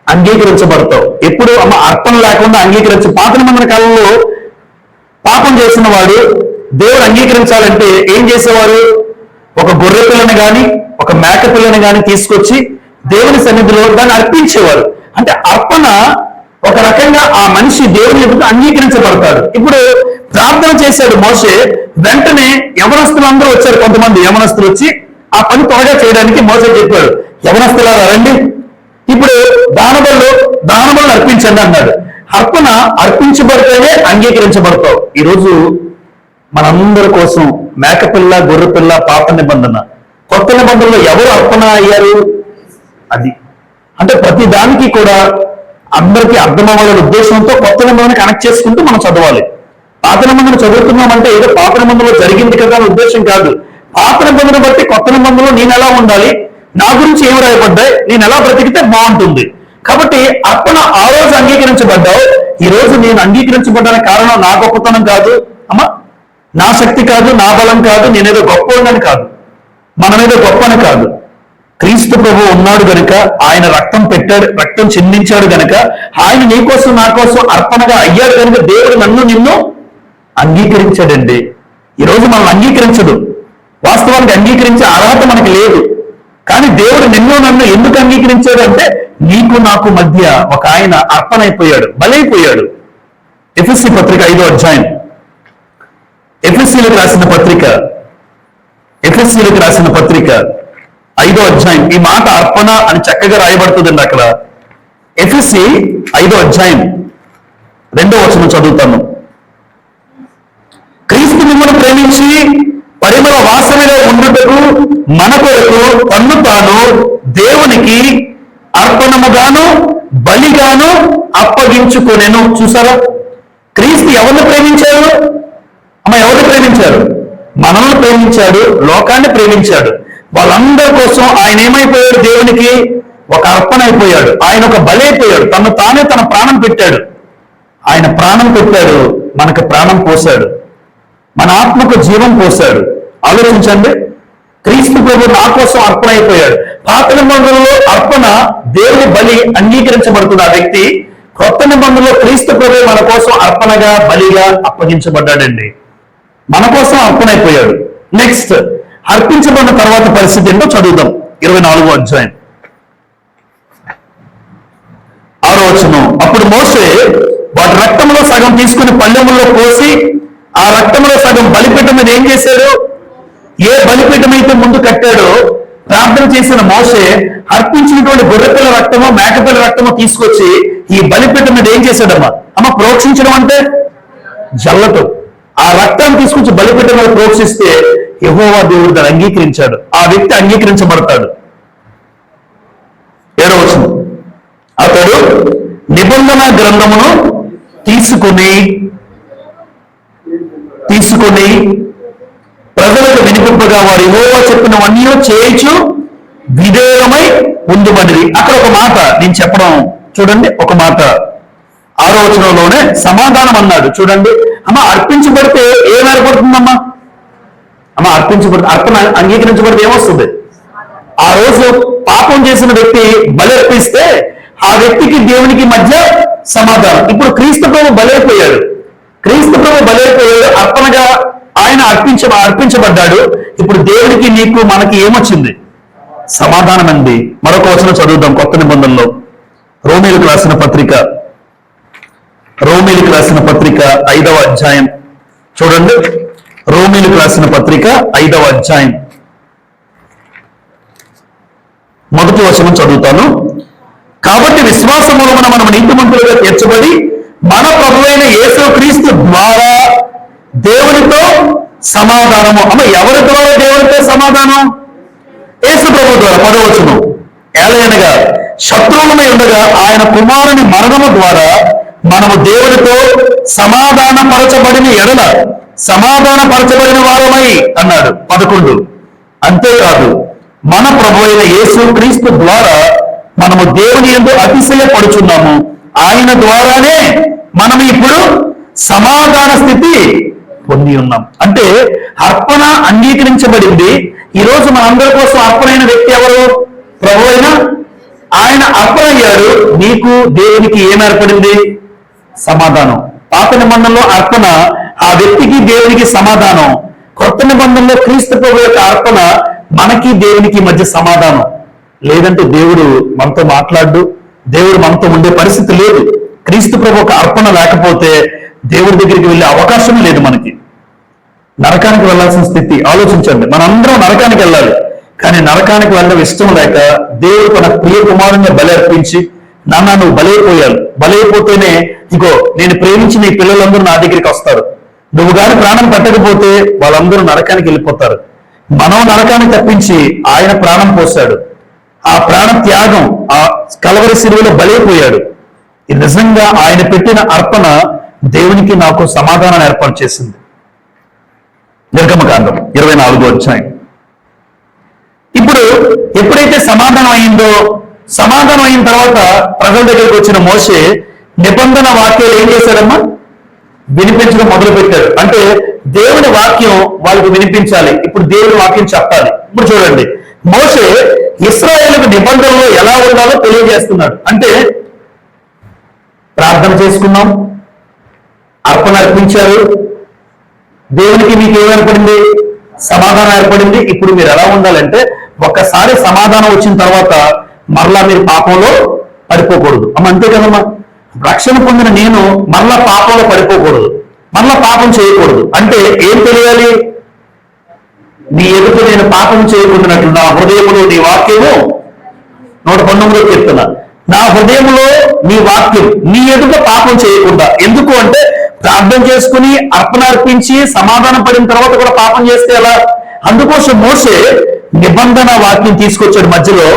అంగీకరించబడతావు. ఎప్పుడు అర్పణ లేకుండా పాత నిబంధన కాలంలో పాపం చేసిన వాడు దేవుడు అంగీకరించాలంటే ఏం చేసేవారు? ఒక గొర్రె పిల్లని గాని ఒక మేక పిల్లని గాని తీసుకొచ్చి దేవుని సన్నిధిలో దాన్ని అర్పించేవారు. అంటే అర్పణ ఒక రకంగా ఆ మనిషి దేవుని ఎదుట అంగీకరించబడతాడు. ఇప్పుడు ప్రార్థన చేశాడు మోసే, వెంటనే యవనస్తులందరూ వచ్చారు. కొంతమంది యవనస్తులు వచ్చి ఆ పని త్వరగా చేయడానికి మోసే చెప్పాడు, యవనస్తులారా రండి, ఇప్పుడు దానబలు అర్పించండి అన్నాడు. అర్పణ అర్పించబడితేనే అంగీకరించబడతావు. ఈరోజు మనందరి కోసం మేకపిల్ల, గొర్రెపిల్ల పాత నిబంధన, కొత్త నిబంధనలో ఎవరు అర్పణ అయ్యారు? అది అంటే ప్రతి దానికి కూడా అందరికీ అర్థమవ్వాలనే ఉద్దేశంతో కొత్త నిబంధన కనెక్ట్ చేసుకుంటూ మనం చదవాలి. పాత నిబంధన చదువుతున్నామంటే ఏదో పాత నిబంధనలో జరిగింది కదా అనే ఉద్దేశం కాదు. పాత నిబంధన బట్టి కొత్త నిబంధనలో నేను ఎలా ఉండాలి, నా గురించి ఏమి రాయబడ్డాయి, నేను ఎలా బ్రతికితే బాగుంటుంది. కాబట్టి అర్పణ ఆ రోజు అంగీకరించబడ్డావు. ఈ రోజు నేను అంగీకరించబడ్డానికి కారణం నా గొప్పతనం కాదు, నా శక్తి కాదు, నా బలం కాదు, నేనేదో గొప్పని కాదు, మనమేదో గొప్పని కాదు. క్రీస్తు ప్రభు ఉన్నాడు గనుక, ఆయన రక్తం పెట్టాడు, రక్తం చిందించాడు గనుక, ఆయన నీ కోసం నా కోసం అర్పణగా అయ్యాడు కనుక దేవుడు నిన్ను అంగీకరించాడండి. ఈరోజు మనం అంగీకరించదు, వాస్తవానికి అంగీకరించే అర్హత మనకి లేదు. కానీ దేవుడు నన్ను ఎందుకు అంగీకరించాడు అంటే నీకు నాకు మధ్య ఒక ఆయన అర్పణ అయిపోయాడు, బలైపోయాడు. ఎఫెసీ పత్రిక 5వ అధ్యాయం, ఎఫెసీలకు రాసిన పత్రిక 5వ అధ్యాయం. ఈ మాట అర్పణ అని చక్కగా రాయబడుతుందండి అక్కడ. ఎఫెసీ 5వ అధ్యాయం 2వ వచనం చదువుతాను. క్రీస్తు మిమ్మల్ని ప్రేమించి పరిమళ వాసనలో ఉండుటకు మన కొరకు తన్ను తాను దేవునికి అర్పణముగాను బలిగాను అప్పగించుకొనెను. చూసారా, క్రీస్తు ఎవరిని ప్రేమించారు? ఎవరిని ప్రేమించారు? మనల్ని ప్రేమించాడు, లోకాన్ని ప్రేమించాడు. వాళ్ళందరి కోసం ఆయన ఏమైపోయాడు? దేవునికి ఒక అర్పణ అయిపోయాడు. ఆయన ఒక బలి అయిపోయాడు. తన ప్రాణం పెట్టాడు. ఆయన ప్రాణం పెట్టాడు, మనకు ప్రాణం పోశాడు, మన ఆత్మకు జీవం పోశాడు. ఆలోచించండి, క్రీస్తు ప్రభు నా కోసం అర్పణ అయిపోయాడు. పాత నిబంధనలో అర్పణ దేవుని బలి అంగీకరించబడుతున్న ఆ వ్యక్తి కొత్త నిబంధనలో క్రీస్తు ప్రభు మన కోసం అర్పణగా బలిగా అప్పగించబడ్డాడండి. మన కోసం అర్పణ అయిపోయాడు. నెక్స్ట్, అర్పించబడిన తర్వాత పరిస్థితి ఏంటో చదువుదాం. 24వ అధ్యాయం 6వ వచనం. అప్పుడు మోసే వాటి రక్తంలో సగం తీసుకుని పల్లెములో పోసి ఆ రక్తంలో సగం బలిపీఠం మీద ఏం చేశాడు? ఏ బలిపీఠం అయితే ముందు కట్టాడో ప్రార్థన చేసిన మోసే అర్పించినటువంటి గొర్రెపిల్ల రక్తమో మేకపిల్ల రక్తమో తీసుకొచ్చి ఈ బలిపీఠం మీద ఏం చేశాడమ్మా? ప్రోక్షించడం అంటే జల్లటం. ఆ రక్తాన్ని తీసుకొచ్చి బలిపీఠం మీద ప్రోక్షిస్తే యెహోవా దేవుడు దాన్ని అంగీకరించాడు. ఆ వ్యక్తి అంగీకరించబడతాడు. 7వ వచనం. అతడు నిబంధన గ్రంథమును తీసుకుని ప్రజలకు వినిపింపగా వారు యెహోవా చెప్పినవన్నీ చేయించు విధేయమై ఉండుమనిరి. అక్కడ ఒక మాట నేను చెప్పడం చూడండి. ఒక మాట 6వ వచనంలోనే సమాధానం అన్నాడు. చూడండి, అర్పించబడితే ఏం ఏర్పడుతుందమ్మా? అర్పణ అంగీకరించబడితే ఏమొస్తుంది? ఆ రోజు పాపం చేసిన వ్యక్తి బలి అర్పిస్తే ఆ వ్యక్తికి దేవునికి మధ్య సమాధానం. ఇప్పుడు క్రీస్తు ప్రభు బలైపోయాడు, అర్పణగా ఆయన అర్పించబడ్డాడు. ఇప్పుడు దేవుడికి నీకు మనకి ఏమొచ్చింది? సమాధానం అండి. మరొక వచనం చదువుదాం కొత్త నిబంధనలో. రోమీలకు రాసిన పత్రిక 5వ అధ్యాయం చూడండి. రోమీలకు రాసిన పత్రిక 5వ అధ్యాయం మొదటి వచనం చదువుతాను. కాబట్టి విశ్వాసం మూలమున మనం నీతిమంతులుగా తీర్చబడి మన ప్రభువైన యేసుక్రీస్తు ద్వారా దేవునితో సమాధానము. ఎవరి ద్వారా దేవునితో సమాధానం? యేసు ప్రభు ద్వారా. 10వ వచనం, ఏలయనగా శత్రువులమై ఉండగా ఆయన కుమారుని మరణము ద్వారా మనము దేవునితో సమాధానపరచబడిన ఎడల సమాధానపరచబడిన వారమై అన్నాడు. 11, అంతేకాదు మన ప్రభువైన యేసుక్రీస్తు ద్వారా మనము దేవుని యందు అతిశయపడుచున్నాము. ఆయన ద్వారానే మనం ఇప్పుడు సమాధాన స్థితి పొంది ఉన్నాం. అంటే అర్పణ అంగీకరించబడింది. ఈరోజు మనందరి కోసం అర్పణైన వ్యక్తి ఎవరు? ప్రభు అయిన ఆయన అర్పణ అయ్యాడు. నీకు దేవునికి ఏం ఏర్పడింది? సమాధానం. పాత నిబంధనలో అర్పణ, ఆ వ్యక్తికి దేవునికి సమాధానం. కొత్త నిబంధనలో క్రీస్తు ప్రభు యొక్క అర్పణ మనకి దేవునికి మధ్య సమాధానం. లేదంటే దేవుడు మనతో మాట్లాడు, దేవుడు మనతో ఉండే పరిస్థితి లేదు. క్రీస్తు ప్రభు ఒక అర్పణ లేకపోతే దేవుడి దగ్గరికి వెళ్ళే అవకాశం లేదు. మనకి నరకానికి వెళ్ళాల్సిన స్థితి. ఆలోచించండి, మనందరం నరకానికి వెళ్ళాలి, కానీ నరకానికి వెళ్ళడం ఇష్టం లేక దేవుడు తన ప్రియ కుమారుని బలి అర్పించి, నాన్న నువ్వు బలైపోతేనే ఇగో నేను ప్రేమించిన ఈ పిల్లలందరూ నా దగ్గరికి వస్తారు. నువ్వు గాని ప్రాణం పెట్టకపోతే వాళ్ళందరూ నరకానికి వెళ్ళిపోతారు. మనం నరకాన్ని తప్పించి ఆయన ప్రాణం పోశాడు. ఆ ప్రాణ త్యాగం, ఆ కలవరి శిలువలో బలైపోయాడు. ఇది నిజంగా ఆయన పెట్టిన అర్పణ దేవునికి నాకు సమాధానాన్ని ఏర్పాటు చేసింది. నిర్గమకాండం 24వ అధ్యాయం. ఇప్పుడు ఎప్పుడైతే సమాధానం అయిందో, సమాధానం అయిన తర్వాత ప్రజల దగ్గరికి వచ్చిన మోషే నిబంధన వాక్యాలు ఏం చేశాడమ్మా? వినిపించడం మొదలు పెట్టాడు. అంటే దేవుని వాక్యం వాళ్ళకు వినిపించాలి. ఇప్పుడు దేవుని వాక్యం చెప్పాలి. ఇప్పుడు చూడండి, మోషే ఇశ్రాయేలుకు నిబంధనలు ఎలా ఉండాలో తెలియజేస్తున్నాడు. అంటే ప్రార్థన చేసుకున్నాం, అర్పణ అర్పించారు, దేవునికి మీకు ఏమేర్పడింది? సమాధానం ఏర్పడింది. ఇప్పుడు మీరు ఎలా ఉండాలంటే, ఒక్కసారి సమాధానం వచ్చిన తర్వాత మరలా మీరు పాపంలో పడిపోకూడదు. అంతే కదమ్మా. రక్షణ పొందిన నేను మరలా పాపంలో పడిపోకూడదు, మరలా పాపం చేయకూడదు. అంటే ఏం తెలియాలి? నీ ఎదుట నేను పాపం చేయకుండానట్లు నా హృదయములో నీ వాక్యము 119లో చెప్తున్నా, నా హృదయంలో నీ వాక్యం నీ ఎదుట పాపం చేయకుండా. ఎందుకు అంటే ప్రార్థన చేసుకుని అర్పణ అర్పించి సమాధానం పడిన తర్వాత కూడా పాపం చేస్తే ఎలా? అందుకోసం మోషే నిబంధన వాక్యం తీసుకొచ్చాడు. మధ్యలో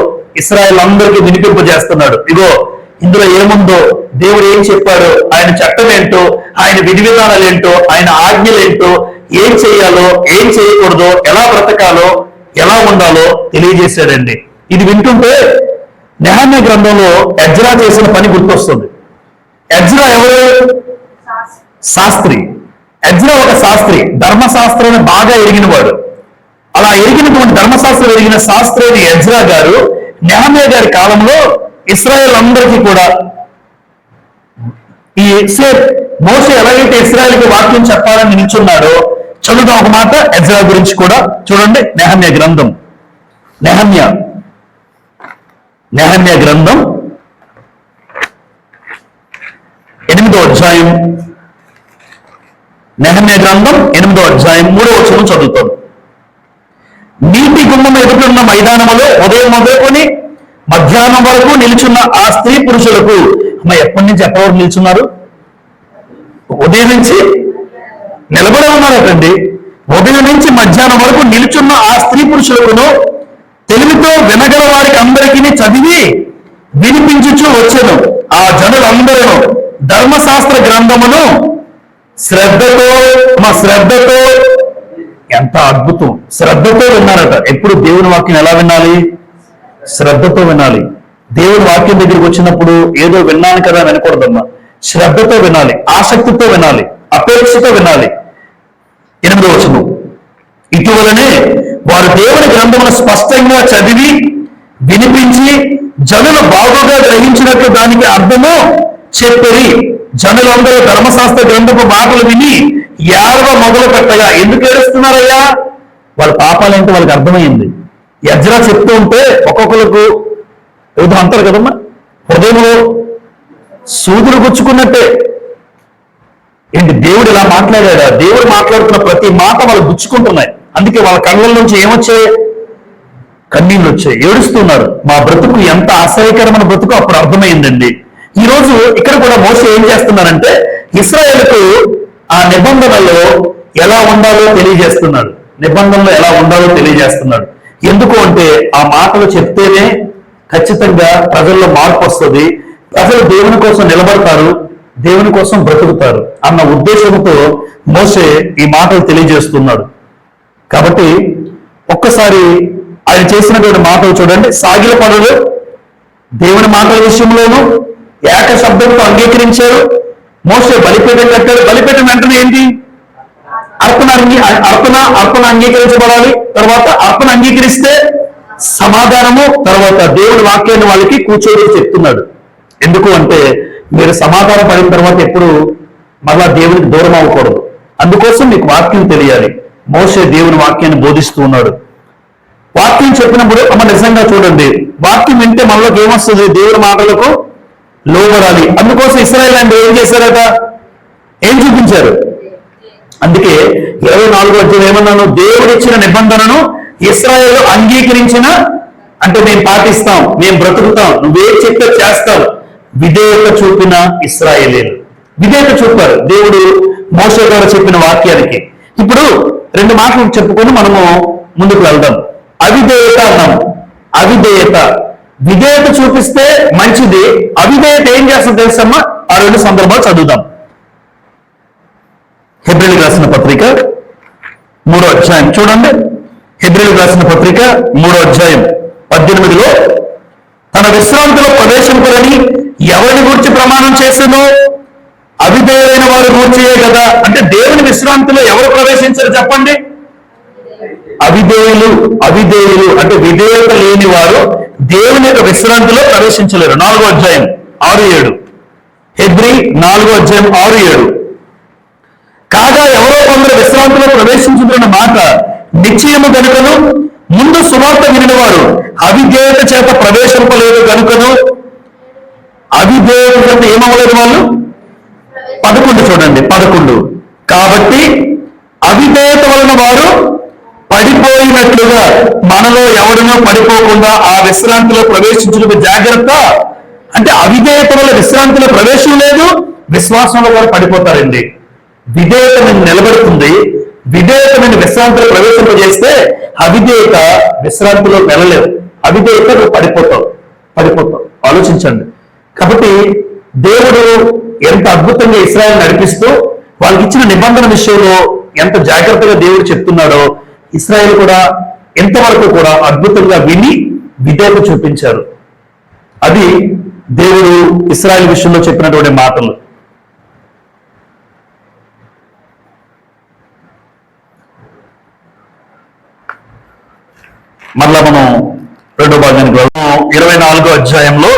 ఇశ్రాయేల్ అందరికీ వినిపింపజేస్తున్నాడు. ఇగో ఇందులో ఏముందో, దేవుడు ఏం చెప్పాడో, ఆయన చట్టం ఏంటో, ఆయన విధి విధానాలు ఏంటో, ఆయన ఆజ్ఞలు ఏంటో, ఏం చేయాలో ఏం చేయకూడదో, ఎలా బ్రతకాలో ఎలా ఉండాలో తెలియజేశాడండి. ఇది వింటుంటే నెహమ్యా గ్రంథంలో ఎజ్రా చేసిన పని గుర్తొస్తుంది. ఎజ్రా ఎవరు? శాస్త్రి. ఎజ్రా ఒక శాస్త్రి, ధర్మశాస్త్రాన్ని బాగా ఎరిగినవాడు. అలా ఎరిగినటువంటి ధర్మశాస్త్రం ఎరిగిన శాస్త్రి అయిన ఎజ్రా గారు నెహమ్యా గారి కాలంలో ఇశ్రాయేల్ అందరికీ కూడా ఈ మోషే ఎలాగైతే ఇశ్రాయేల్కి వాక్యం చెప్పాలని నిల్చున్నాడో, చదువుదాం ఒక మాట ఎజ్రా గురించి కూడా. చూడండి, నెహమ్యా గ్రంథం 8వ అధ్యాయం. నెహమ్యా గ్రంథం 8వ అధ్యాయం 3వ వచనం చదువుతాం. నీటి గుమ్మం ఎదుటిన్న మైదానములో ఉదయం మొదలుకొని మధ్యాహ్నం వరకు నిల్చున్న ఆ స్త్రీ పురుషులకు, ఎప్పటి నుంచి ఎప్పటి వరకు నిల్చున్నారు? ఉదయం నుంచి నిలబడి ఉన్నారటండి. ఉదయం నుంచి మధ్యాహ్నం వరకు నిల్చున్న ఆ స్త్రీ పురుషులకును తెలివితో వినగల వారికి అందరికీ చదివి వినిపించుచూ వచ్చెను. ఆ జనులందరూ ధర్మశాస్త్ర గ్రంథమును శ్రద్ధతో ఎంత అద్భుతం, శ్రద్ధతో విన్నారట. ఎప్పుడు దేవుని వాక్యం ఎలా వినాలి? శ్రద్ధతో వినాలి. దేవుని వాక్యం దగ్గరికి వచ్చినప్పుడు ఏదో విన్నాను కదా వినకూడదమ్మా. శ్రద్ధతో వినాలి, ఆసక్తితో వినాలి, అపేక్షతో వినాలి. 8వ వచనం, ఇటీవలనే వారు దేవుని గ్రంథమును స్పష్టంగా చదివి వినిపించి జనులు బాగుగా గ్రహించినట్లు దానికి అర్థము చెప్పిరి. జనులందరూ ధర్మశాస్త్ర గ్రంథపు మాటలు విని ఏడవ మొదలు పెట్టగా, ఎందుకు ఏడుస్తున్నారయ్యా? వాళ్ళ పాపాలేంటో వాళ్ళకి అర్థమైంది. ఎజ్రా చెప్తూ ఉంటే ఒక్కొక్కరికి ఏదో అంటారు కదమ్మా, హృదయంలో సూదులు గుచ్చుకున్నట్టే. ఏంటి దేవుడు ఇలా మాట్లాడాడా? దేవుడు మాట్లాడుతున్న ప్రతి మాట వాళ్ళు గుచ్చుకుంటున్నాయి. అందుకే వాళ్ళ కళ్ళ నుంచి ఏమొచ్చాయి? కన్నీళ్ళు వచ్చాయి, ఏడుస్తున్నారు. మా బ్రతుకు ఎంత అసహ్యకరమైన బ్రతుకు అప్పుడు అర్థమైందండి. ఈ రోజు ఇక్కడ కూడా మోసే ఏం చేస్తున్నారంటే ఇశ్రాయేలుకు ఆ నిబంధనలో ఎలా ఉండాలో తెలియజేస్తున్నాడు. నిబంధనలో ఎలా ఉండాలో తెలియజేస్తున్నాడు. ఎందుకు అంటే ఆ మాటలు చెప్తేనే ఖచ్చితంగా ప్రజల్లో మార్పు వస్తుంది, ప్రజలు దేవుని కోసం నిలబడతారు, దేవుని కోసం బ్రతుకుతారు అన్న ఉద్దేశంతో మోసే ఈ మాటలు తెలియజేస్తున్నాడు. కాబట్టి ఒక్కసారి ఆయన చేసినటువంటి మాటలు చూడండి. సాగిల పనులు దేవుని మాటల విషయంలోనూ ఏక శబ్దంతో అంగీకరించారు. మోసే బలిపీఠం కట్టాడు. బలిపీఠం వెంటనే ఏంటి? అర్పణ అంగీకరించబడాలి. తర్వాత అర్పణ అంగీకరిస్తే సమాధానము, తర్వాత దేవుడి వాక్యాన్ని వాళ్ళకి కూర్చోబెట్టి చెప్తున్నాడు. ఎందుకు అంటే మీరు సమాధానం పడిన తర్వాత ఎప్పుడు మళ్ళా దేవునికి దూరం అవ్వకూడదు. అందుకోసం మీకు వాక్యం తెలియాలి. మోసే దేవుని వాక్యాన్ని బోధిస్తూ ఉన్నాడు. వాక్యం చెప్పినప్పుడు అమ్మ నిజంగా చూడండి, వాక్యం వింటే మనలోకి ఏమొస్తుంది? దేవుని మాటలకు లోబడాలి. అందుకోసం ఇశ్రాయేలు అంటే ఏం చేశారట? ఏం చూపించారు? అందుకే 24వ అధ్యాయం ఏమన్నాను? దేవుడిచ్చిన నిబంధనను ఇశ్రాయేలు అంగీకరించిన అంటే మేము పాటిస్తాం, మేము బ్రతుకుతాం, నువ్వేం చెప్తే చేస్తావు. విధేయత చూపిన ఇశ్రాయేలీలు విధేయత చూపారు దేవుడు మోసే ద్వారా చెప్పిన వాక్యానికి. ఇప్పుడు 2 మాటలు చెప్పుకొని మనము ముందుకు వెళ్దాం. అవిధేయత అన్నాము. అవిధేయత, విధేయత చూపిస్తే మంచిది. అవిధేయత ఏం చేస్తుందో తెలుసమ్మా? ఆ 2 సందర్భాలు చదువుదాం. హెబ్రీయులకు రాసిన పత్రిక 3వ అధ్యాయం చూడండి. హెబ్రీయులకు రాసిన పత్రిక 3వ అధ్యాయం 18లో తన విశ్రాంతిలో ప్రవేశింపదని ఎవరిని గురించి ప్రమాణం చేసిందో అవిధేయులైన వారు గూర్చియే కదా. అంటే దేవుని విశ్రాంతిలో ఎవరు ప్రవేశించారు చెప్పండి? అవిధేయులు. అవిధేయులు అంటే విధేయత లేని వారు దేవుని యొక్క విశ్రాంతిలో ప్రవేశించలేరు. 4వ అధ్యాయం 6-7 హెబ్రీ 4వ అధ్యాయం 6-7. కాగా ఎవరో కొందరు విశ్రాంతిలో ప్రవేశించుతున్న మాట నిశ్చయము గనుకను ముందు సువార్త వినిన వారు అవిధేయత చేత ప్రవేశింపలేదు గనుకను. అవిధేయత చేత ఏమవ్వలేదు వాళ్ళు? 11 చూడండి, 11. కాబట్టి అవిధేయత వలన వారు పడిపోయినట్లుగా మనలో ఎవరినో పడిపోకుండా ఆ విశ్రాంతిలో ప్రవేశించడానికి జాగ్రత్త. అంటే అవిధేయత వల్ల విశ్రాంతిలో ప్రవేశం లేదు, విశ్వాసంలో కూడా పడిపోతారండి. విధేయత మీద నిలబడుతుంది. విధేయత మీద విశ్రాంతిలో ప్రవేశింపజేస్తే అవిధేయత విశ్రాంతిలో వెళ్ళలేదు. అవిధేయత పడిపోతావు. ఆలోచించండి. కాబట్టి దేవుడు ఎంత అద్భుతంగా ఇశ్రాయేలు నడిపిస్తూ వాళ్ళకి ఇచ్చిన నిబంధన విషయంలో ఎంత జాగ్రత్తగా దేవుడు చెప్తున్నాడో ఇశ్రాయేలు కూడా ఎంతవరకు కూడా అద్భుతంగా విని విధేయత చూపించారు. అది దేవుడు ఇశ్రాయేలు విషయంలో చెప్పినటువంటి మాటలు. మళ్ళా మనం 2వ భాగానికి 24వ అధ్యాయంలో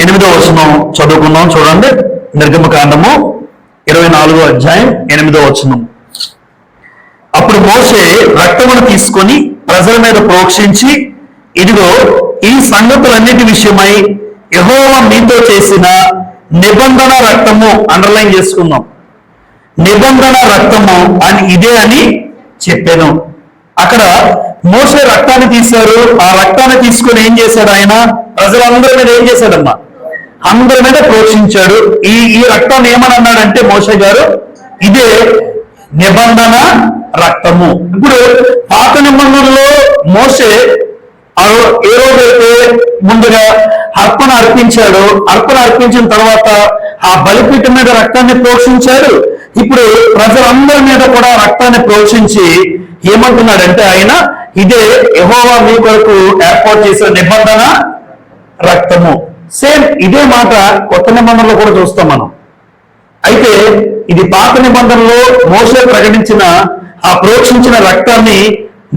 8వ వచనం చదువుకుందాం. చూడండి, నిర్గమకాండము 24వ అధ్యాయం 8వ వచనం. అప్పుడు మోషే రక్తమును తీసుకొని ప్రజల మీద ప్రోక్షించి, ఇదిగో ఈ సంగతులన్నిటి విషయమై యెహోవా మీతో చేసిన నిబంధన రక్తము, అండర్లైన్ చేసుకుందాం, నిబంధన రక్తము అని ఇదే అని చెప్పాను. అక్కడ మోసే రక్తాన్ని తీశారు. ఆ రక్తాన్ని తీసుకొని ఏం చేశాడు? ఆయన ప్రజలందరి మీద ఏం చేశాడమ్మా? అందరి మీద ప్రోక్షించాడు. ఈ రక్తాన్ని ఏమని అన్నాడంటే మోసే గారు, ఇదే నిబంధన రక్తము. ఇప్పుడు పాత నిబంధనలో మోసే ఏ రోజైతే ముందుగా అర్పణ అర్పించాడు, అర్పణ అర్పించిన తర్వాత ఆ బలిపీఠం మీద రక్తాన్ని ప్రోక్షించాడు. ఇప్పుడు ప్రజలందరి మీద కూడా రక్తాన్ని ప్రోక్షించి ఏమంటున్నాడంటే ఆయన, ఇదే యెహోవా మీ కొరకు ఏర్పాటు చేసిన నిబంధన రక్తము. సేమ్ ఇదే మాట కొత్త నిబంధనలో కూడా చూస్తాం మనం. అయితే ఇది పాత నిబంధనలో మోసే ప్రకటించిన ఆ ప్రోక్షించిన రక్తాన్ని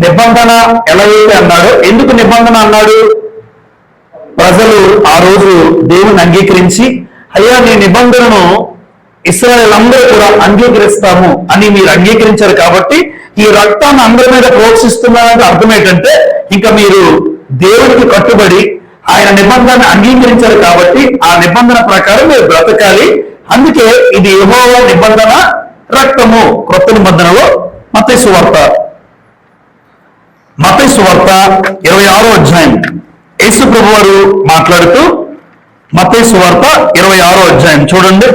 నిబంధన ఎలా అయితే అన్నాడో, ఎందుకు నిబంధన అన్నాడు? ప్రజలు ఆ రోజు దేవుని అంగీకరించి, అయ్యా నీ నిబంధనను ఇశ్రాయేలు అందరూ కూడా అంగీకరిస్తాము అని మీరు అంగీకరించారు కాబట్టి ఈ రక్తాన్ని అందరి మీద ప్రోత్సహిస్తున్నారంటే అర్థం ఏంటంటే, ఇంకా మీరు దేవుడికి కట్టుబడి ఆయన నిబంధన అంగీకరించారు కాబట్టి ఆ నిబంధన ప్రకారం మీరు బ్రతకాలి. అందుకే ఇది యెహోవా నిబంధన రక్తము. క్రొత్త నిబంధనలో మత్తయి సువార్త 26వ అధ్యాయం యేసు ప్రభు వారు మాట్లాడుతూ, మత్తయి సువార్త 26వ అధ్యాయం చూడండి,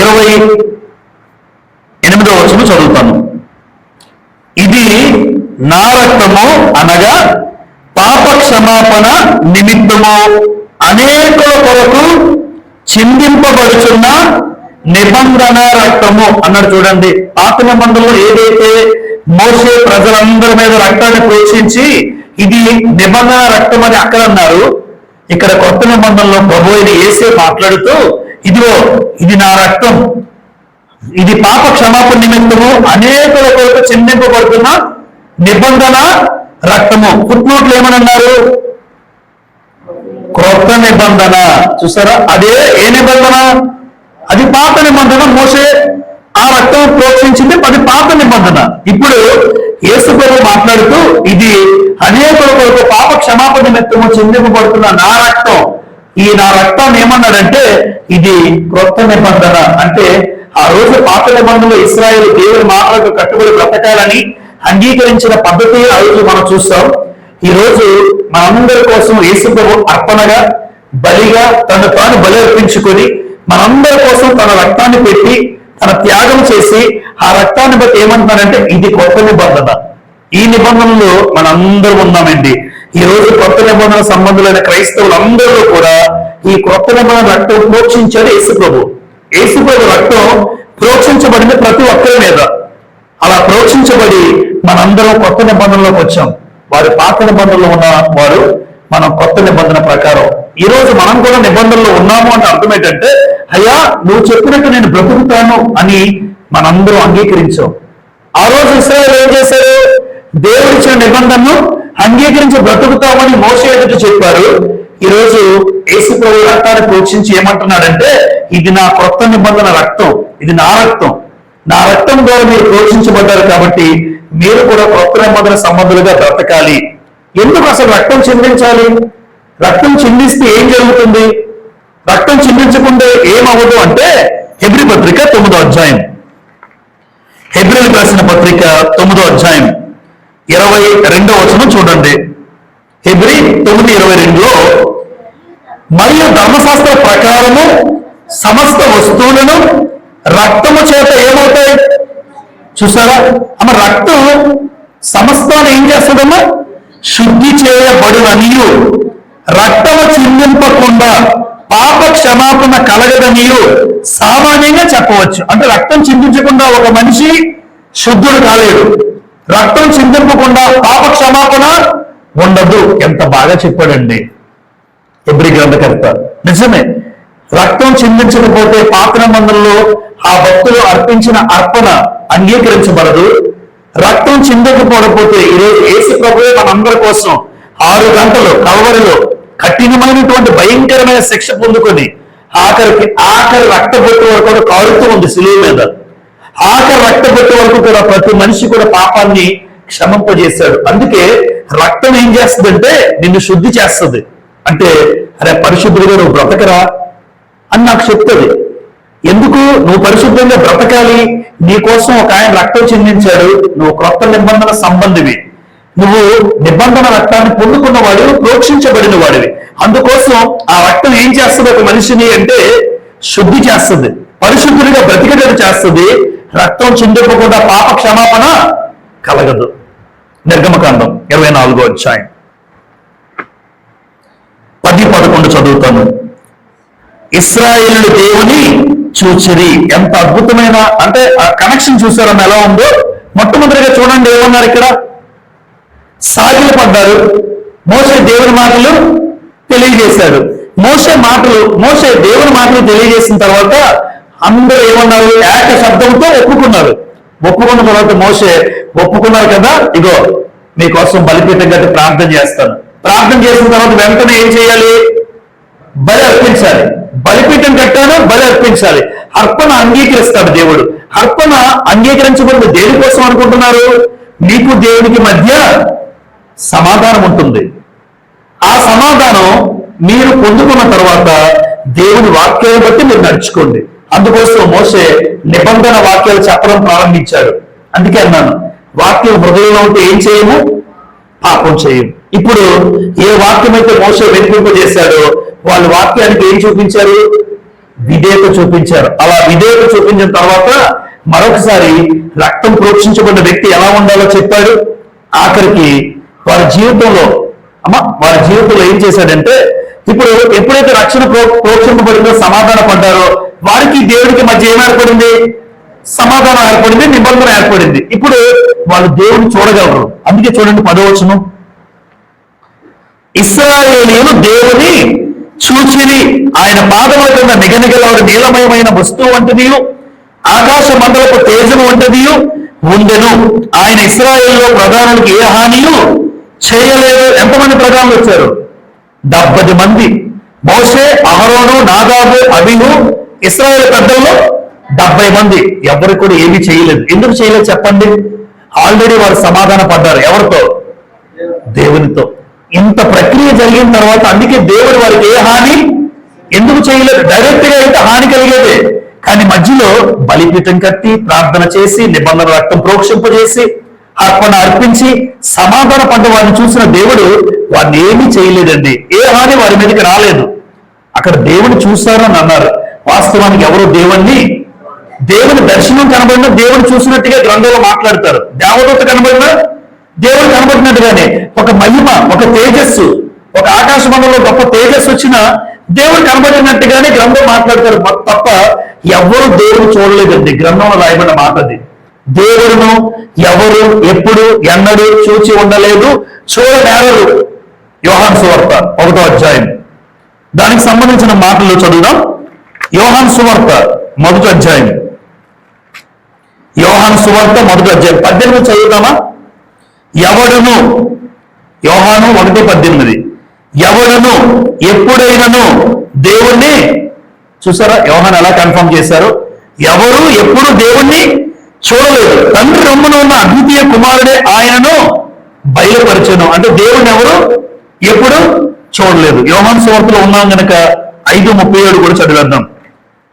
28వ వచనం చదువుతాను. ఇది నా రక్తము అనగా పాప క్షమాపణ నిమిత్తము అనేకుల కొరకు చిందింపబడుచున్న నిబంధన రక్తము అన్నాడు. చూడండి, పాత నిబంధనలో ఏదైతే మోసే ప్రజలందరి మీద రక్తాన్ని ప్రోక్షించి ఇది నిబంధన రక్తం అని అక్కడ అన్నారు, ఇక్కడ కొత్త నిబంధనలో ప్రభు అయిన యేసే మాట్లాడుతూ, ఇదిగో ఇది నా రక్తం, ఇది పాప క్షమాపణ నిమిత్తము అనేకుల కొరకు చిందింపబడుతున్న నిబంధన రక్తము. ఫుట్నోట్లు ఏమని అన్నారు? క్రొత్త నిబంధన. చూసారా, అదే ఏ నిబంధన? అది పాత నిబంధన. మోసే ఆ రక్తం ప్రోక్షించింది, అది పాత నిబంధన. ఇప్పుడు యేసు ప్రభు మాట్లాడుతూ, ఇది అనేకుల కొరకు పాప క్షమాపణ నిమిత్తము చిందింపబడుతున్న నా రక్తం. ఈ నా రక్తాన్ని ఏమన్నాడంటే ఇది క్రొత్త నిబంధన. అంటే ఆ రోజు పాత నిబంధనలో ఇశ్రాయేలు దేవుని మాటలకు కట్టుబడి బ్రతకాలని అంగీకరించిన పద్ధతి ఆ రోజు మనం చూస్తాం. ఈ రోజు మనందరి కోసం యేసు ప్రభు అర్పణగా బలిగా తను తాను బలి అర్పించుకొని మనందరి కోసం తన రక్తాన్ని పెట్టి తన త్యాగం చేసి ఆ రక్తాన్ని బట్టి ఏమంటున్నారంటే ఇది కొత్త నిబంధన. ఈ నిబంధనలో మనందరం ఉన్నామండి. ఈ రోజు కొత్త నిబంధన సంబంధులైన క్రైస్తవులందరూ కూడా ఈ కొత్త నిబంధన రక్తం ప్రోక్షించాడు యేసు ప్రభు. యేసు ప్రభు రక్తం ప్రోక్షించబడింది ప్రతి ఒక్కరి మీద. అలా ప్రోక్షించబడి మనందరం కొత్త నిబంధనలోకి వచ్చాం. వారి పాత నిబంధనలో ఉన్న వారు మనం కొత్త నిబంధన ప్రకారం. ఈ రోజు మనం కూడా నిబంధనలో ఉన్నాము అంటే అర్థం ఏంటంటే, అయ్యా నువ్వు చెప్పినట్టు నేను బ్రతుకుతాను అని మనందరం అంగీకరించాం. ఆ రోజు ఇశ్రాయేలు ఏం చేశారు? దేవుడిచ్చిన నిబంధనను అంగీకరించి బ్రతుకుతామని మోసే ఎదుట చెప్పారు. ఈ రోజు యేసు ప్రభు రక్తాన్ని ప్రోక్షించి ఏమంటున్నాడంటే ఇది నా కొత్త నిబంధన రక్తం, ఇది నా రక్తం, నా రక్తం ద్వారా మీరు ప్రోక్షించబడ్డారు కాబట్టి మీరు కూడా కొత్త నిబంధన సంబంధులుగా బ్రతకాలి. ఎందుకు అసలు రక్తం చిందించాలి? రక్తం చిందిస్తే ఏం జరుగుతుంది? రక్తం చిందించకుండా ఏమవ్వదు అంటే హెబ్రీ పత్రిక 9వ అధ్యాయం, హెబ్రీలకు రాసిన పత్రిక 9వ అధ్యాయం 22వ వచనం చూడండి. హెబ్రీ 9:22లో మరియు ధర్మశాస్త్ర ప్రకారము సమస్త వస్తువులను రక్తము చేత ఏమవుతాయి? చూసారా అమ్మ, రక్తం సమస్తాన్ని ఏం చేస్తుందమ్మా? శుద్ధి చేయబడుననియు రక్తము చిందింపకుండా పాప క్షమాపణ కలగదనియు సామాన్యంగా చెప్పవచ్చు. అంటే రక్తం చిందించకుండా ఒక మనిషి శుద్ధుడు కాలేడు, రక్తం చిందింపకుండా పాప క్షమాపణ ఉండదు. ఎంత బాగా చెప్పాడండి హెబ్రీ గ్రంథకర్త. నిజమే, రక్తం చిందించకపోతే పాత నిబంధనలో ఆ భక్తులు అర్పించిన అర్పణ అంగీకరించబడదు. రక్తం చిందకపోతే ఈరోజు యేసు ప్రభువే మనందరి కోసం 6 గంటలు కల్వరిలో కఠినమైనటువంటి భయంకరమైన శిక్ష పొందుకొని ఆఖరి రక్తబొట్టు వరకు కూడా కారుతూ ఉంది శిలువ మీద. ఆఖరి రక్తబొట్టు వరకు కూడా ప్రతి మనిషి కూడా పాపాన్ని క్షమింపజేశాడు. అందుకే రక్తం ఏం చేస్తుందంటే నిన్ను శుద్ధి చేస్తుంది. అంటే అరే పరిశుద్ధుడిగా నువ్వు బ్రతకరా అని నాకు చెప్తుంది. ఎందుకు నువ్వు పరిశుద్ధంగా బ్రతకాలి? నీ కోసం ఒక ఆయన రక్తం చిందించాడు, నువ్వు క్రొత్త నిబంధన సంబంధివి, నువ్వు నిబంధన రక్తాన్ని పొందుకున్న వాడివి, ప్రోక్షించబడిన వాడివి. అందుకోసం ఆ రక్తం ఏం చేస్తుంది? ఒక మనిషిని అంటే శుద్ధి చేస్తుంది, పరిశుద్ధుడిగా బ్రతికేటట్టు చేస్తుంది. రక్తం చిందింపకుండా పాప క్షమాపణ కలగదు. నిర్గమకాండం 24వ అధ్యాయం 10-11 చదువుతాను. ఇశ్రాయేలు దేవుని చూచిరి. ఎంత అద్భుతమైన అంటే ఆ కనెక్షన్ చూసారని ఎలా ఉందో. మొట్టమొదటిగా చూడండి ఏమన్నారు ఇక్కడ? సాగిలు పడ్డారు. మోసే దేవుని మాటలు తెలియజేశాడు. మోసే దేవుని మాటలు తెలియజేసిన తర్వాత అందరూ ఏమన్నారు? ఏక శబ్దంతో ఒప్పుకున్నారు. ఒప్పుకున్న తర్వాత మోషే ఒప్పుకున్నారు కదా, ఇగో మీకోసం బలిపీఠం కట్టి ప్రార్థన చేస్తాను. ప్రార్థన చేసిన తర్వాత వెంటనే ఏం చేయాలి? బలి అర్పించాలి. బలిపీఠం కట్టాను, బలి అర్పించాలి. అర్పణ అంగీకరిస్తాడు దేవుడు. అర్పణ అంగీకరించబడింది దేనికోసం అనుకుంటున్నారు? మీకు దేవునికి మధ్య సమాధానం ఉంటుంది. ఆ సమాధానం మీరు పొందుకున్న తర్వాత దేవుని వాక్యాన్ని బట్టి మీరు నడుచుకోండి. అందుకోసం మోషే నిబంధన వాక్యాలు చెప్పడం ప్రారంభించాడు. అందుకే అన్నాను, వాక్యం హృదయంలో ఉంటే ఏం చేయము? పాపం చేయము. ఇప్పుడు ఏ వాక్యం అయితే మోషే వెలిపింపజేశాడో వాళ్ళ వాక్యానికి ఏం చూపించారు? విధేయత చూపించారు. అలా విధేయత చూపించిన తర్వాత మరొకసారి రక్తం ప్రోక్షించబడిన వ్యక్తి ఎలా ఉండాలో చెప్పాడు. ఆఖరికి వారి జీవితంలో ఏం చేశాడంటే, ఇప్పుడు ఎప్పుడైతే రక్షణ ప్రోక్షింపబడిందో సమాధాన పడ్డారో వారికి దేవుడికి మధ్య ఏం ఏర్పడింది? సమాధానం ఏర్పడింది, నిబంధన ఏర్పడింది. ఇప్పుడు వాళ్ళు దేవుడిని చూడగలరు. అందుకే చూడండి 10వ వచనం, ఇశ్రాయేలీయులు దేవుని చూచిరి, ఆయన పాదముల కింద నిగనిగలవాడు నీలమయమైన వస్తువు వంటిదియు ఆకాశ మండలపు తేజము వంటిదియు ఉండెను. ఆయన ఇశ్రాయేలులో ప్రధానులకు ఏ హానియు చేయలేదు. ఎంతమంది ప్రధానులు వచ్చారు? 70 మంది. మోషే, అహరోను, నాదాబు, అబీహు, ఇశ్రాయేలు పెద్దల్లో 70 మంది. ఎవరు కూడా ఏమీ చేయలేదు. ఎందుకు చేయలేదు చెప్పండి? ఆల్రెడీ వారు సమాధాన పడ్డారు. ఎవరితో? దేవునితో. ఇంత ప్రక్రియ జరిగిన తర్వాత అందుకే దేవుడు వారికి ఏ హాని ఎందుకు చేయలేదు? డైరెక్ట్ గా అయితే హాని కలిగేదే, కానీ మధ్యలో బలిపీఠం కట్టి ప్రార్థన చేసి నిబంధన రక్తం ప్రోక్షింపజేసి అర్పణ అర్పించి సమాధాన పడ్డ వారిని చూసిన దేవుడు వారిని ఏమీ చేయలేదండి. ఏ హాని వారి మీదకి రాలేదు. అక్కడ దేవుని చూశారని అన్నారు. వాస్తవానికి ఎవరు దేవుని దర్శనం కనబడినా దేవుడు చూసినట్టుగా గ్రంథంలో మాట్లాడతారు. దేవదూత కనబడినా దేవుడు కనబడినట్టుగానే ఒక మహిమ, ఒక తేజస్సు, ఒక ఆకాశ మండలంలో గొప్ప తేజస్సు వచ్చిన దేవుడు కనబడినట్టుగానే గ్రంథం మాట్లాడతారు తప్ప ఎవరు దేవుడు చూడలేదండి. గ్రంథంలో రాయబడిన మాట అది. దేవుడును ఎవరు ఎప్పుడు ఎన్నడూ చూచి ఉండలేదు, చూడనేరరు. యోహాను సువార్త 1వ అధ్యాయం, దానికి సంబంధించిన మాటలు చదువుదాం. యోహాను సువార్త 1వ అధ్యాయం, యోహాను సువార్త 1వ అధ్యాయం 18 చదువుతామా? ఎవడును, యోహాను 1:18, ఎవడును ఎప్పుడైనను దేవుణ్ణి చూసారా? యోహాను ఎలా కన్ఫర్మ్ చేశారు? ఎవరు ఎప్పుడు దేవుణ్ణి చూడలేదు, తండ్రి రొమ్మున ఉన్న అద్వితీయ కుమారుడే ఆయనను బయలుపరచను. అంటే దేవుని ఎవరు ఎప్పుడు చూడలేదు. యోహాను సువార్తలో ఉన్నాం గనక 5:37 కూడా చదివేద్దాం.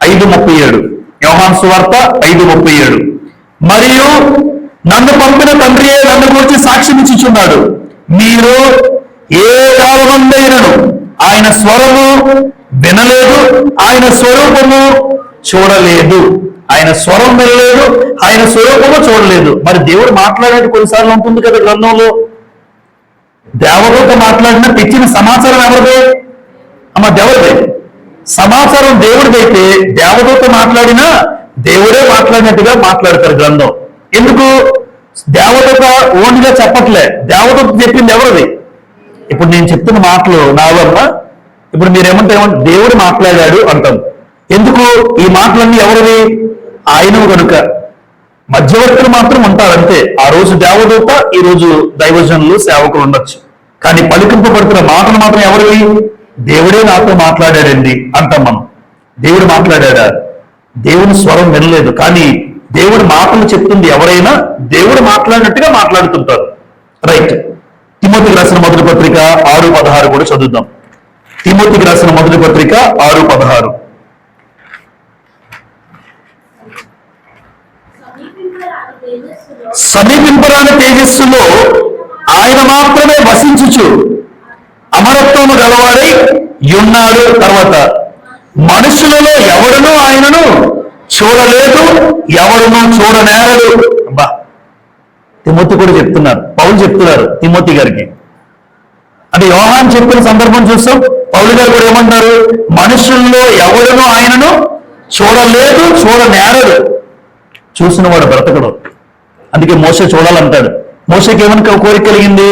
5:37, యోహాను సువార్త 5:37. మరియు నన్ను పంపిన తండ్రియే నన్ను గురించి సాక్ష్యం ఇచ్చుచున్నాడు. మీరు ఏ కాలమందైనను ఆయన స్వరము వినలేదు, ఆయన స్వరూపము చూడలేదు. ఆయన స్వరం వినలేదు, ఆయన స్వరూపము చూడలేదు. మరి దేవుడు మాట్లాడేది కొన్నిసార్లు ఉంటుంది కదా గ్రంథంలో. దేవదూత మాట్లాడిన తెచ్చిన సమాచారం ఎవరిదే? దేవుడిదే. సమాచారం దేవుడిదైతే దేవదూత మాట్లాడినా దేవుడే మాట్లాడినట్టుగా మాట్లాడతారు గ్రంథం. ఎందుకు? దేవదూత ఓన్గా చెప్పట్లే, దేవదూత చెప్పింది ఎవరిది? ఇప్పుడు నేను చెప్తున్న మాటలు నా వల్ల ఇప్పుడు మీరేమంటే దేవుడు మాట్లాడాడు అంటాం. ఎందుకు? ఈ మాటలన్నీ ఎవరివి? ఆయన కనుక. మధ్యవర్తులు మాత్రం ఉంటారు అంతే. ఆ రోజు దేవదూత, ఈ రోజు దైవజనులు, సేవకులు ఉండొచ్చు. కానీ పలికింపబడుతున్న మాటలు మాత్రం ఎవరివి? దేవుడే నాతో మాట్లాడాడండి అంటాం మనం. దేవుడు మాట్లాడా? దేవుని స్వరం వినలేదు, కానీ దేవుడు మాటలు చెప్తుంది ఎవరైనా దేవుడు మాట్లాడినట్టుగా మాట్లాడుతుంటారు. రైట్. తిమోతికి రాసిన మొదటి పత్రిక 6:16 కూడా చదువుదాం. తిమోతికి రాసిన మొదటి పత్రిక 6:16. సమీపింపరాని తేజస్సులో ఆయన మాత్రమే వసించుచు అమరత్వము గలవాడై ఉన్నాడు. తర్వాత మనుషులలో ఎవడునూ ఆయనను చూడలేదు, ఎవడునూ చూడనేరడు. అబ్బా, తిమోతి కూడా చెప్తున్నారు, పౌలు చెప్తున్నారు తిమోతి గారికి. అంటే యోహాను చెప్పిన సందర్భం చూస్తాం. పౌలు గారు కూడా ఏమంటారు? మనుషుల్లో ఎవడునూ ఆయనను చూడలేదు, చూడనేరడు. చూసిన వాడు బ్రతకడు. అందుకే మోషే చూడాలంటాడు. మోషేకి ఏమని కోరిక కలిగింది?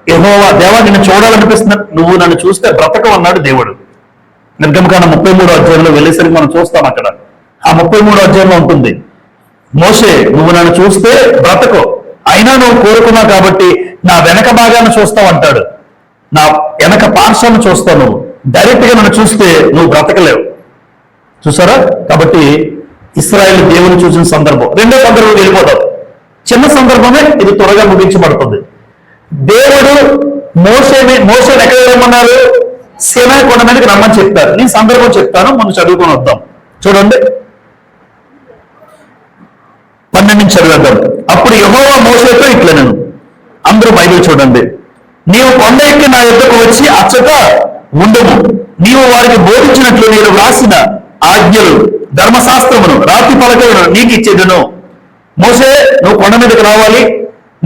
యెహోవా, దేవా నిన్ను చూడాలనిపిస్తున్నా, నువ్వు నన్ను చూస్తే బ్రతకం అన్నాడు దేవుడు. నిర్గమకాండం 33వ అధ్యాయంలో వెళ్ళేసరికి మనం చూస్తాం అక్కడ ఆ 33వ అధ్యాయంలో ఉంటుంది. మోషే, నువ్వు నన్ను చూస్తే బ్రతకు, అయినా నువ్వు కోరుకున్నావు కాబట్టి నా వెనక భాగాన్ని చూస్తావు అంటాడు. నా వెనక పార్శ్వాన్ని చూస్తావు, నువ్వు డైరెక్ట్ గా నన్ను చూస్తే నువ్వు బ్రతకలేవు. చూసారా? కాబట్టి ఇశ్రాయేలు దేవుని చూసిన సందర్భం. రెండో సందర్భం వెళ్ళిపోతాం. చిన్న సందర్భమే, ఇది త్వరగా ముగించబడుతుంది. దేవుడు మోషేని ఎక్కడ రమ్మన్నారు? సీనాయి కొండ మీదకి రమ్మని చెప్తారు. నేను సందర్భం చెప్తాను, మనం చదువుకొని వద్దాం. చూడండి 12 నుంచి చదివేద్దాం. అప్పుడు యెహోవా మోషేతో ఇట్లా, నేను అందరూ బైబిల్ చూడండి. నీవు కొండ ఎక్కి నా యొద్దకు వచ్చి అచ్చట ఉండము. నీవు వారికి బోధించినట్లు నేను వ్రాసిన ఆజ్ఞలు, ధర్మశాస్త్రమును, రాతి పలకలను నీకు ఇచ్చేదను. మోషే, నువ్వు కొండ మీదకి రావాలి,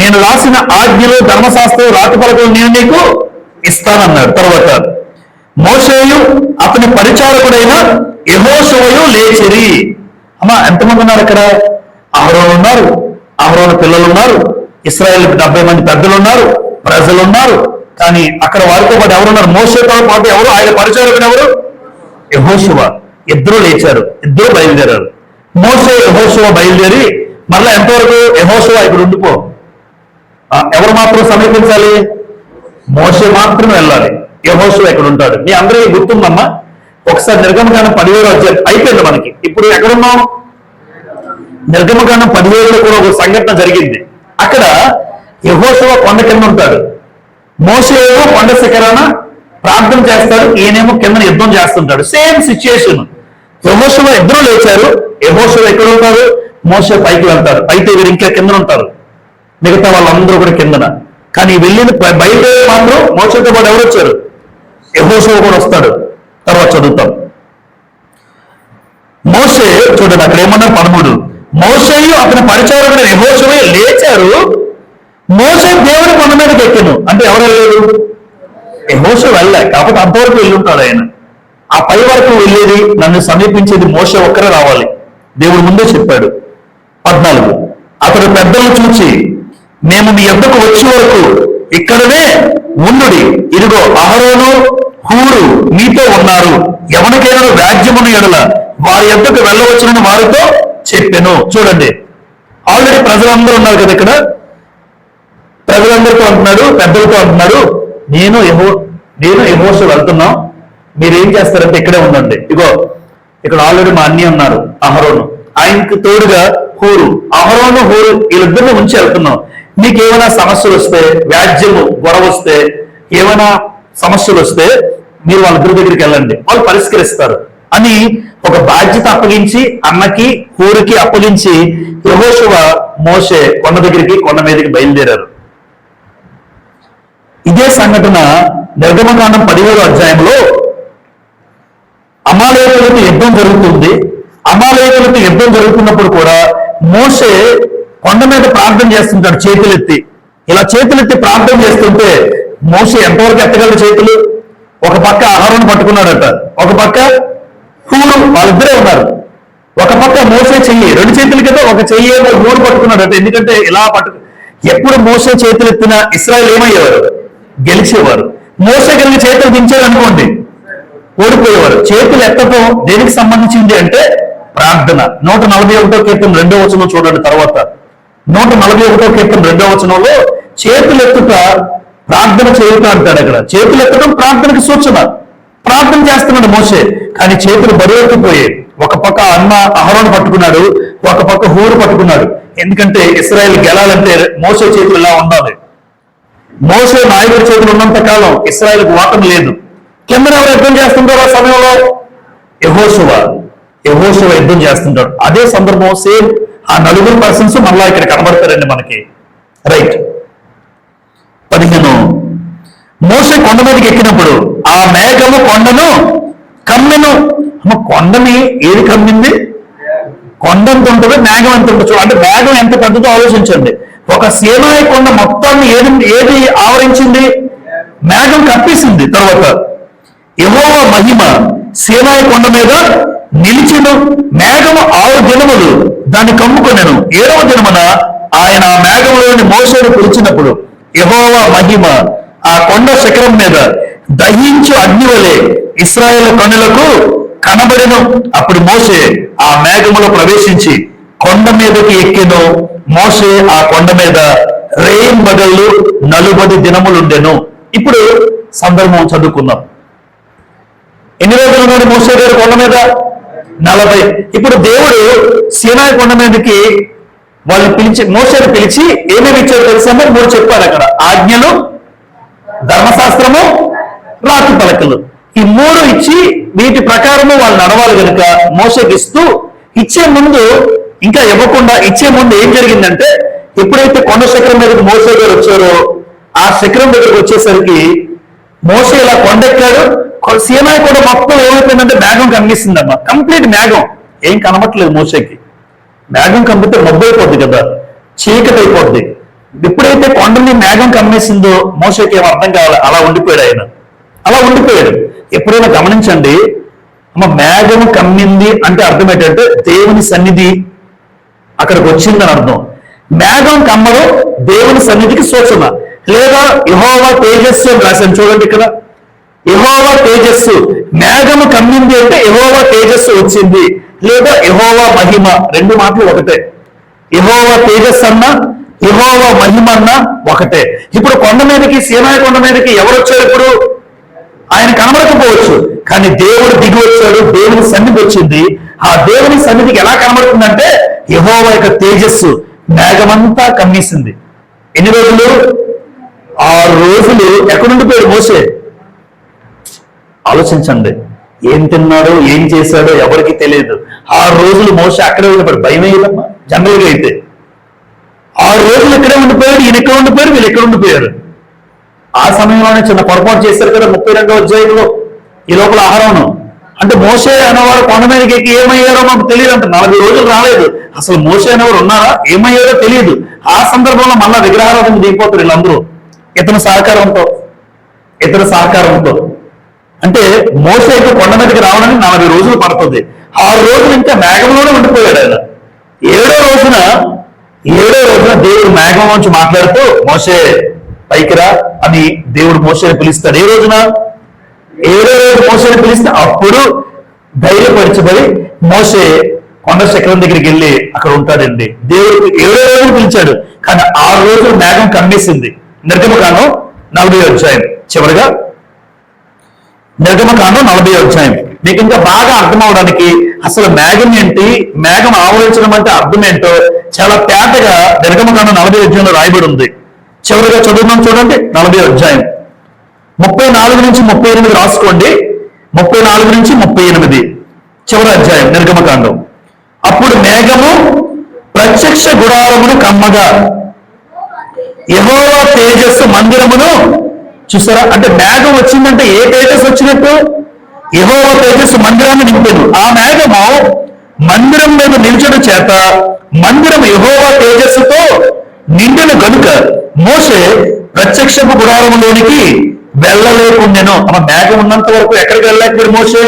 నేను రాసిన ఆజ్ఞలు, ధర్మశాస్త్రం, రాతి పలకలు నేను నీకు ఇస్తానన్నాడు. తర్వాత మోషేయు అతని పరిచారకుడైన యెహోషువయు లేచిరి. అమ్మా, ఎంతమంది ఉన్నారు అక్కడ? అహరోను ఉన్నారు, అహరోను పిల్లలు ఉన్నారు, ఇశ్రాయేల్ 70 మంది పెద్దలు ఉన్నారు, ప్రజలు ఉన్నారు. కానీ అక్కడ వారితో పాటు ఎవరున్నారు? మోషేతో పాటు ఎవరు? ఆయన పరిచారకుడు ఎవరు? యెహోషువ. ఇద్దరు లేచారు, ఇద్దరు బయలుదేరారు. మోషే యెహోషువ బయలుదేరి మరలా ఎంతవరకు? యెహోషువ ఇక్కడ ఉండిపో. ఎవరు మాత్రం సమీపించాలి? మోషే మాత్రం వెళ్ళాలి, యెహోషువ ఇక్కడ ఉంటాడు. మీ అందరికీ గుర్తుందమ్మా, ఒకసారి నిర్గమకాండం 17వ అధ్యాయం అయిపోయింది మనకి. ఇప్పుడు ఎక్కడున్నాం? నిర్గమకాండం 17లో కూడా ఒక సంఘటన జరిగింది. అక్కడ యెహోషువ కొండ కింద ఉంటాడు, మోషే కొండ శిఖరాన ప్రార్థన చేస్తాడు, ఈయనేమో కింద యుద్ధం చేస్తుంటాడు. Same situation. యెహోషువ ఇద్దరు లేచారు, యెహోషువ ఎక్కడ ఉంటారు? మోషే పైకి వెళ్తారు. అయితే వీరు ఇంకా కింద ఉంటారు, మిగతా వాళ్ళందరూ కూడా కిందన. కానీ వెళ్ళిన బయలుదేరి మాత్రం మోషేతో పాటు ఎవరు వచ్చారు? యెహోషువ కూడా వస్తాడు. తర్వాత చదువుతాం. మోషే చూడండి అక్కడ ఏమన్నా 13. మోషేయు అతని పరిచారకుడు యెహోషువ లేచారు, మోషే దేవుని కొండ మీదకి ఎక్కాను. అంటే ఎవరు వెళ్ళారు? యెహోషువ వెళ్ళా, కాకపోతే అంతవరకు వెళ్ళి ఉంటాడు ఆయన. ఆ పై వరకు వెళ్ళేది, నన్ను సమీపించేది మోషే ఒక్కరే రావాలి. దేవుడు ముందే చెప్పాడు. 14. అతడు పెద్దలను చూచి, మేము మీ యొద్దకు వచ్చే వరకు ఇక్కడనే ఉండుడి. ఇదిగో అహరోను, హూరు మీతో ఉన్నారు. ఎవరికైనా వ్యాజ్యమును ఎడల వారి యొద్దకు వెళ్ళవచ్చునని వారితో చెప్పాను. చూడండి, ఆల్రెడీ ప్రజలందరూ ఉన్నారు కదా ఇక్కడ. ప్రజలందరితో అంటున్నాడు, పెద్దలతో అంటున్నాడు, నేను యెహోషువ వెళ్తున్నాం, మీరేం చేస్తారంటే ఇక్కడే ఉండండి. ఇగో ఇక్కడ ఆల్రెడీ మా అన్నీ ఉన్నారు, అహరోను, ఆయనకు తోడుగా హూరు. అహరోను, హూరు వీళ్ళిద్దరిని ఉంచి వెళ్తున్నాం. మీకు ఏమైనా సమస్యలు వస్తే, వ్యాజ్యము గొడవ వస్తే, ఏమైనా సమస్యలు వస్తే మీరు వాళ్ళిద్దరి దగ్గరికి వెళ్ళండి, వాళ్ళు పరిష్కరిస్తారు అని ఒక బాధ్యత అప్పగించి, అన్నకి హూరుకి అప్పగించి యెహోషువ మోషే కొండ దగ్గరికి, కొండ మీదకి బయలుదేరారు. ఇదే సంఘటన నిర్గమకాండం 17వ అధ్యాయంలో అమాలేకులతో యుద్ధం జరుగుతుంది. అమాలేకులతో యుద్ధం జరుగుతున్నప్పుడు కూడా మోషే కొండ మీద ప్రార్థన చేస్తుంటాడు, చేతులెత్తి. ఇలా చేతులెత్తి ప్రార్థన చేస్తుంటే మోషే ఎంతవరకు ఎత్తగలడు చేతులు? ఒక పక్క అహరోను పట్టుకున్నాడట, ఒక పక్క హూరు, వాళ్ళిద్దరే ఉన్నారు. ఒక పక్క మోషే చెయ్యి, 2 చేతుల కింద ఒక చెయ్యి హూరు పట్టుకున్నాడట. ఎందుకంటే ఇలా ఎప్పుడు మోషే చేతులు ఎత్తినా ఇశ్రాయేలు ఏమయ్యేవారు? గెలిచేవారు. మోషే కనుక చేతులు దించారు అనుకోండి, ఓడిపోయేవారు. చేతులు ఎత్తడం దేనికి సంబంధించింది అంటే ప్రార్థన. 141వ కీర్తన 2వ వచనం చూడండి. తర్వాత 141వ కీర్తన 2వ వచనంలో చేతులు ఎత్తుట ప్రార్థన చేయుట అంటాడు. అక్కడ చేతులు ఎత్తడం ప్రార్థనకి సూచన. ప్రార్థన చేస్తున్నాడు మోషే, కానీ చేతులు బరువెక్కిపోయాయి. ఒక పక్క అన్న అహరోను పట్టుకున్నాడు, ఒక పక్క హూరు పట్టుకున్నాడు. ఎందుకంటే ఇశ్రాయేల్ గెలాలంటే మోషే చేతులు ఇలా ఉండాలి. మోషే నాయకుడి చేతులు ఉన్నంత కాలం ఇశ్రాయేల్కి ఓటం లేదు. కింద ఎవరు యుద్ధం చేస్తుంటారు ఆ సమయంలో? యెహోషువ యుద్ధం చేస్తుంటాడు. అదే సందర్భం సేమ్ ఆ 4 పర్సన్స్ మళ్ళా ఇక్కడ కనబడతారండి మనకి. రైట్. 15. మోషే కొండ మీదకి ఎక్కినప్పుడు ఆ మేఘము కొండను కమ్మెను. కొండని ఏది కమ్మింది? కొండ ఎంత ఉంటుంది, మేఘం ఎంత ఉంటుంది. అంటే మేఘం ఎంత పెద్దదో ఆలోచించండి. ఒక సీనాయి కొండ మొత్తాన్ని ఏది ఆవరించింది? మేఘం కప్పేసింది. తర్వాత యెహోవా మహిమ సీనాయి కొండ మీద నిలిచెను. మేఘము 6 దినములు దాన్ని కమ్ముకొనెను. 7వ దినమున ఆయన ఆ మేఘములోని మోషేను పిలిచినప్పుడు యెహోవా మహిమ ఆ కొండ శిఖరం మీద దహించు అగ్ని వలె ఇశ్రాయేలు కనులకు కనబడెను. అప్పుడు మోషే ఆ మేఘములో ప్రవేశించి కొండ మీదకి ఎక్కెను. మోషే ఆ కొండ మీద రేయింబగళ్ళు 40 దినములుండెను. ఇప్పుడు సందర్భం చదువుకుందాం. ఎన్ని రోజులు ఉన్నాడు మోషే గారు కొండ మీద? 40. ఇప్పుడు దేవుడు సీనాయి కొండ మీదకి వాళ్ళు పిలిచి, మోషేని పిలిచి ఏమేమి ఇచ్చారో తెలుసా? 3 చెప్పారు అక్కడ: ఆజ్ఞలు, ధర్మశాస్త్రము, రాతి పలకలు. ఈ 3 ఇచ్చి వీటి ప్రకారము వాళ్ళు నడవాలి కనుక మోషేకి ఇస్తూ, ఇచ్చే ముందు ఇంకా ఇవ్వకుండా ఇచ్చే ముందు ఏం జరిగిందంటే, ఎప్పుడైతే కొండ శిఖరం మీదకి మోషే గారు వచ్చారో ఆ శిఖరం దగ్గరికి వచ్చేసరికి మోషే ఇలా కొండెక్కాడు. సీనాయి కూడా మొత్తం ఏమైపోయిందంటే మేఘం కనిపిస్తుందమ్మా. కంప్లీట్ మేఘం, ఏం కనబట్టలేదు మోషేకి. మేఘం కనిపిస్తే మబ్బు అయిపోద్ది కదా, చీకటి అయిపోద్ది. ఎప్పుడైతే కొండని మేఘం కమ్మేసిందో మోషేకి ఏం అర్థం కావాలి, అలా ఉండిపోయాడు ఆయన, అలా ఉండిపోయాడు. ఎప్పుడైనా గమనించండి అమ్మ, మేఘం కమ్మింది అంటే అర్థం ఏంటంటే దేవుని సన్నిధి అక్కడికి వచ్చిందని అర్థం. మేఘం కమ్మడం దేవుని సన్నిధికి సూచన. లేదా యెహోవా తేజస్సు అని రాశాను చూడండి ఇక్కడ, యెహోవా తేజస్సు. మేఘము కమ్మింది అంటే యెహోవా తేజస్సు వచ్చింది, లేదా యెహోవా మహిమ. 2 మాటలు ఒకటే. యెహోవా తేజస్సు అన్నా యెహోవా మహిమ అన్నా ఒకటే. ఇప్పుడు కొండ మీదకి, సీనాయి కొండ మీదకి ఎవరు వచ్చారు? ఇప్పుడు ఆయన కనబడకపోవచ్చు, కానీ దేవుడు దిగి వచ్చాడు, దేవుని సన్నిధి వచ్చింది. ఆ దేవుని సన్నిధికి ఎలా కనబడుతుందంటే యెహోవా యొక్క తేజస్సు మేఘమంతా కమ్మేసింది. ఎన్ని రోజులు? 6 రోజులు. ఎక్కడుండిపోయాడు మోషే? ఆలోచించండి, ఏం తిన్నాడో ఏం చేశాడో ఎవరికి తెలియదు. 6 రోజులు మోషే అక్కడే ఉండిపోయాడు. భయం అయ్యేదమ్మా జనరల్గా అయితే. 6 రోజులు ఇక్కడే ఉండిపోయాడు, ఈయన ఎక్కడ ఉండిపోయారు, వీళ్ళు ఎక్కడ ఉండిపోయారు. ఆ సమయంలోనే చిన్న పొరపాటు చేశారు కదా 32వ అధ్యాయంలో. ఈ లోపల ఆహారం అంటే మోషే అనేవారు కొండ మీదకి ఎక్కి ఏమయ్యారో మాకు తెలియదు అంట. 40 రోజులు రాలేదు. అసలు మోషే అనేవారు ఉన్నారా, ఏమయ్యారో తెలియదు. ఆ సందర్భంలో మళ్ళా విగ్రహారాధన దిగిపోతారు వీళ్ళందరూ ఇతని సహకారంతో. అంటే మోషేకి కొండ మీదకి రావడానికి 40 రోజులు పడుతుంది. 6 రోజులు ఇంకా మేఘంలోనే ఉండిపోయాడు ఆయన. 7వ రోజున దేవుడు మేఘం నుంచి మాట్లాడుతూ మోషే పైకి రా అని దేవుడు మోషేని పిలుస్తాడు. ఏ రోజున? 7వ రోజు మోషేని పిలిస్తే అప్పుడు ధైర్యపరచబడి మోషే కొండ శిఖరం దగ్గరికి వెళ్ళి అక్కడ ఉంటాడండి. దేవుడు 7వ రోజున పిలిచాడు, కానీ 6 రోజులు మేఘం కమ్మేసింది. నిర్గమకాండం 40వ అధ్యాయం చివరిగా, నిర్గమకాండం 40వ అధ్యాయం. మీకు ఇంకా బాగా అర్థం అవడానికి అసలు మేఘం ఏంటి, మేఘం ఆవరించడం అంటే అర్థం ఏంటో చాలా తేటగా నిర్గమకాండం 40వ అధ్యాయంలో రాయబడి ఉంది. చివరిగా చదువుదాం చూడండి. 40వ అధ్యాయం 34 నుంచి 38 రాసుకోండి. 34 నుంచి 38 చివరి అధ్యాయం నిర్గమకాండం. అప్పుడు మేఘము ప్రత్యక్ష గుడారమును కమ్మగా యెహోవా తేజస్సు మందిరమును, చూసారా? అంటే మేఘం వచ్చిందంటే ఏ తేజస్సు వచ్చినట్టు? యెహోవా తేజస్సు మందిరాన్ని నింపెను. ఆ మేఘము మందిరం మీద నిల్చడం చేత మందిరం యెహోవా తేజస్సుతో నిండిన గనుక మోషే ప్రత్యక్షపు గుడారములోనికి వెళ్ళలేకుండెను. ఆ మేఘం ఉన్నంత వరకు ఎక్కడికి వెళ్ళలేకపోయాడు మోషే?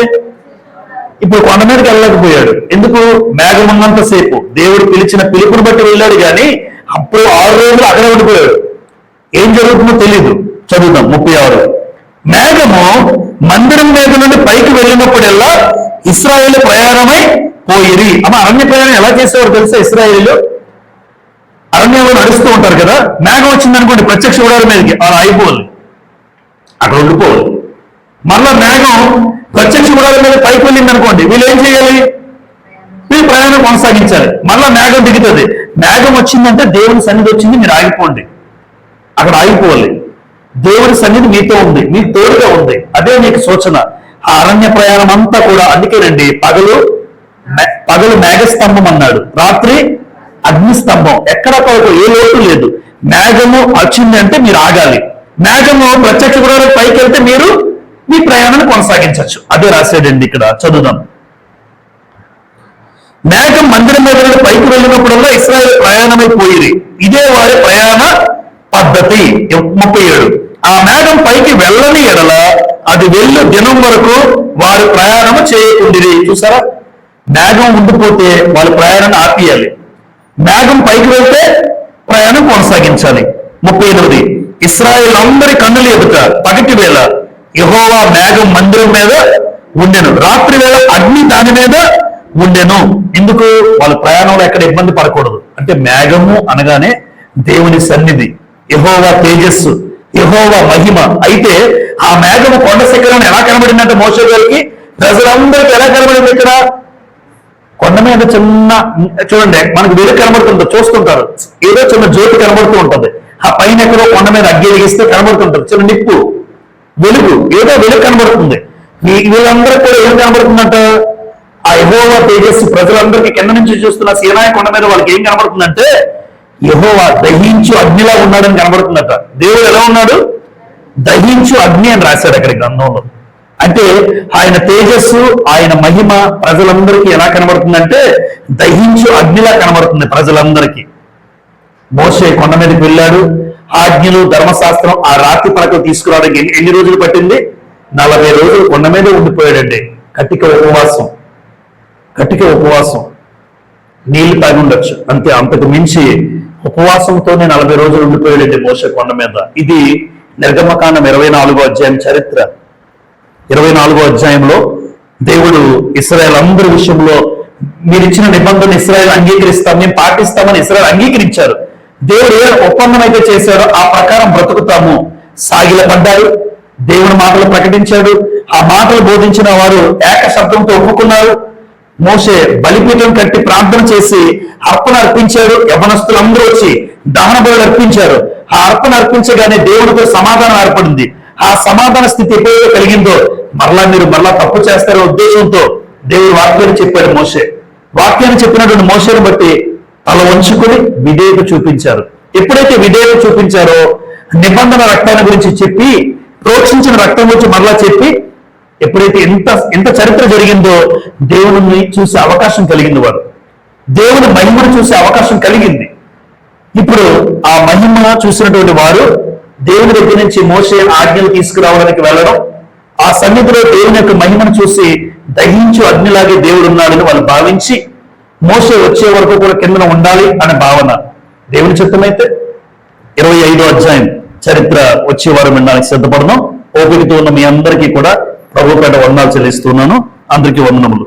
ఇప్పుడు కొండ మీదకి వెళ్ళలేకపోయాడు. ఎందుకు? మేఘం ఉన్నంతసేపు దేవుడు పిలిచిన పిలుపుని బట్టి వెళ్ళాడు, కానీ అప్పుడు 6 రోజులు అక్కడే ఉండిపోయాడు. ఏం జరుగుతుందో తెలియదు. చదువుదాం 36. మేఘము మందిరం మీద నుండి పైకి వెళ్ళినప్పుడల్లా ఇశ్రాయేలు ప్రయాణమై పోయిరి. అరణ్య ప్రయాణం ఎలా చేసేవారు తెలుసా? ఇశ్రాయేలు అరణ్యంలో నడుస్తూ ఉంటారు కదా, మేఘం వచ్చిందనుకోండి ప్రత్యక్ష గుడారం మీదకి అలా అయిపోవాలి, అక్కడ ఉండిపోవాలి. మళ్ళా మేఘం ప్రత్యక్ష గుడారం మీద పైకి వెళ్ళింది అనుకోండి, వీళ్ళు ఏం చేయాలి? వీళ్ళు ప్రయాణం కొనసాగించాలి. మళ్ళా మేఘం దిగుతుంది. మేఘం వచ్చిందంటే దేవుని సన్నిధి వచ్చింది, మీరు ఆగిపోండి, అక్కడ ఆగిపోవాలి. దేవుని సన్నిధి మీతో ఉంది, మీకు తోడుగా ఉంది, అదే మీకు సూచన. ఆ అరణ్య ప్రయాణం అంతా కూడా. అందుకేనండి పగలు మేఘస్తంభం అన్నాడు, రాత్రి అగ్నిస్తంభం. ఎక్కడ ఏ లోటు లేదు. మేఘము వచ్చింది అంటే మీరు ఆగాలి. మేఘము ప్రత్యక్ష గుడారం పైకి వెళ్తే మీరు మీ ప్రయాణాన్ని కొనసాగించవచ్చు. అదే రాశాడండి ఇక్కడ. చదువుదాం. మేఘం మందిరం మీద పైకి వెళ్ళినప్పుడల్లా ఇశ్రాయేలు ప్రయాణమైపోయింది. ఇదే వారి ప్రయాణ పద్ధతి. 37. ఆ మేఘం పైకి వెళ్ళని ఎడల అది వెళ్ళు దినం వరకు వారు ప్రయాణము చేయకుండిరి. చూసారా? మేఘం ఉండిపోతే వాళ్ళ ప్రయాణాన్ని ఆపియాలి. మేఘం పైకి వెళ్తే ప్రయాణం కొనసాగించాలి. 38. ఇశ్రాయేలు అందరి కన్నులు ఎదుట పగటి వేళ యెహోవా మేఘం మందిరం మీద ఉండెను. రాత్రి వేళ అగ్ని దాని మీద ఉండెను. ఎందుకు? వాళ్ళ ప్రయాణంలో ఎక్కడ ఇబ్బంది పడకూడదు. అంటే మేఘము అనగానే దేవుని సన్నిధి, యెహోవా తేజస్సు, యెహోవా మహిమ. అయితే ఆ మేఘము కొండ శిఖరాన్ని ఎలా కనబడిందంటే మోషే గారికి, ప్రజలందరికీ ఎలా కనబడింది? ఇక్కడ కొండ మీద చిన్న, చూడండి మనకు వెలుగు కనబడుతుంది, చూస్తుంటారు, ఏదో చిన్న జ్యోతి కనబడుతూ ఉంటుంది. ఆ పైన ఎక్కడో కొండ మీద అగ్గి వెలిగిస్తే కనబడుతుంటది, చిన్న నిప్పు వెలుగు, ఏదో వెలుగు కనబడుతుంది. వీళ్ళందరూ కూడా ఏం కనబడుతుందంట? ఆ యెహోవా తేజస్సు. ప్రజలందరికీ కింద నుంచి చూస్తున్న సీనాయి కొండ మీద వాళ్ళకి ఏం కనబడుతుందంటే యెహోవా దహించు అగ్నిలా ఉన్నాడని కనబడుతుందట. దేవుడు ఎలా ఉన్నాడు? దహించు అగ్ని అని రాశాడు అక్కడ గ్రంథంలో. అంటే ఆయన తేజస్సు, ఆయన మహిమ ప్రజలందరికీ ఎలా కనబడుతుందంటే దహించు అగ్నిలా కనబడుతుంది ప్రజలందరికీ. మోషే కొండ మీదకి వెళ్ళాడు. ఆజ్ఞలు, ధర్మశాస్త్రం, ఆ రాతి పలకలు తీసుకురావడానికి ఎన్ని రోజులు పట్టింది? 40 రోజులు కొండ మీద ఉండిపోయాడండి. కటిక ఉపవాసం, నీళ్లు తాగి ఉండొచ్చు అంతే, అంతకు మించి ఉపవాసంతోనే 40 రోజులు ఉండిపోయాడండి మోషే కొండ మీద. ఇది నిర్గమకాండం 24వ అధ్యాయం చరిత్ర. 24వ అధ్యాయంలో దేవుడు ఇశ్రాయేల్ అందరి విషయంలో మీరు ఇచ్చిన నిబంధన ఇశ్రాయేల్ అంగీకరిస్తాం, మేము పాటిస్తామని ఇశ్రాయేల్ అంగీకరించారు. దేవుడు ఏ ఒప్పందం అయితే చేశాడో ఆ ప్రకారం బ్రతుకుతాము. సాగిలపడ్డారు, దేవుని మాటలు ప్రకటించాడు. ఆ మాటలు బోధించిన వారు ఏక శబ్దంతో ఒప్పుకున్నారు. మోషే బలిపీఠం కట్టి ప్రార్థన చేసి అర్పణ అర్పించాడు. యవనస్తులందరూ వచ్చి దహన బలులు అర్పించారు. ఆ అర్పణ అర్పించగానే దేవునితో సమాధానం ఏర్పడింది. ఆ సమాధాన స్థితి ఎప్పుడైతే కలిగిందో మీరు మరలా తప్పు చేస్తారనే ఉద్దేశంతో దేవుడు వాక్యాన్ని చెప్పాడు. వాక్యాన్ని చెప్పినటువంటి మోషేను బట్టి తల వంచుకొని విధేయత చూపించారు. ఎప్పుడైతే విధేయత చూపించారో నిబంధన రక్తాన్ని గురించి చెప్పి, ప్రోక్షించిన రక్తం గురించి మరలా చెప్పి, ఎప్పుడైతే ఎంత చరిత్ర జరిగిందో దేవుని చూసే అవకాశం కలిగింది, వారు దేవుని మహిమను చూసే అవకాశం కలిగింది. ఇప్పుడు ఆ మహిమ చూసినటువంటి వారు దేవుని దగ్గర నుంచి మోషే ఆజ్ఞలు తీసుకురావడానికి వెళ్ళడం, ఆ సన్నిధిలో దేవుని యొక్క మహిమను చూసి దహించు అగ్నిలాగే దేవుడు ఉన్నాడని వాళ్ళు భావించి మోషే వచ్చే వరకు కూడా కిందన ఉండాలి అనే భావన. దేవుని చిత్తమైతే 25వ అధ్యాయం చరిత్ర వచ్చే వారం వినడానికి సిద్ధపడదాం. ఓపికతో ఉన్న మీ అందరికీ కూడా ప్రభు పేట వందనాలు చెల్లిస్తున్నాను. అందరికీ వందనములు.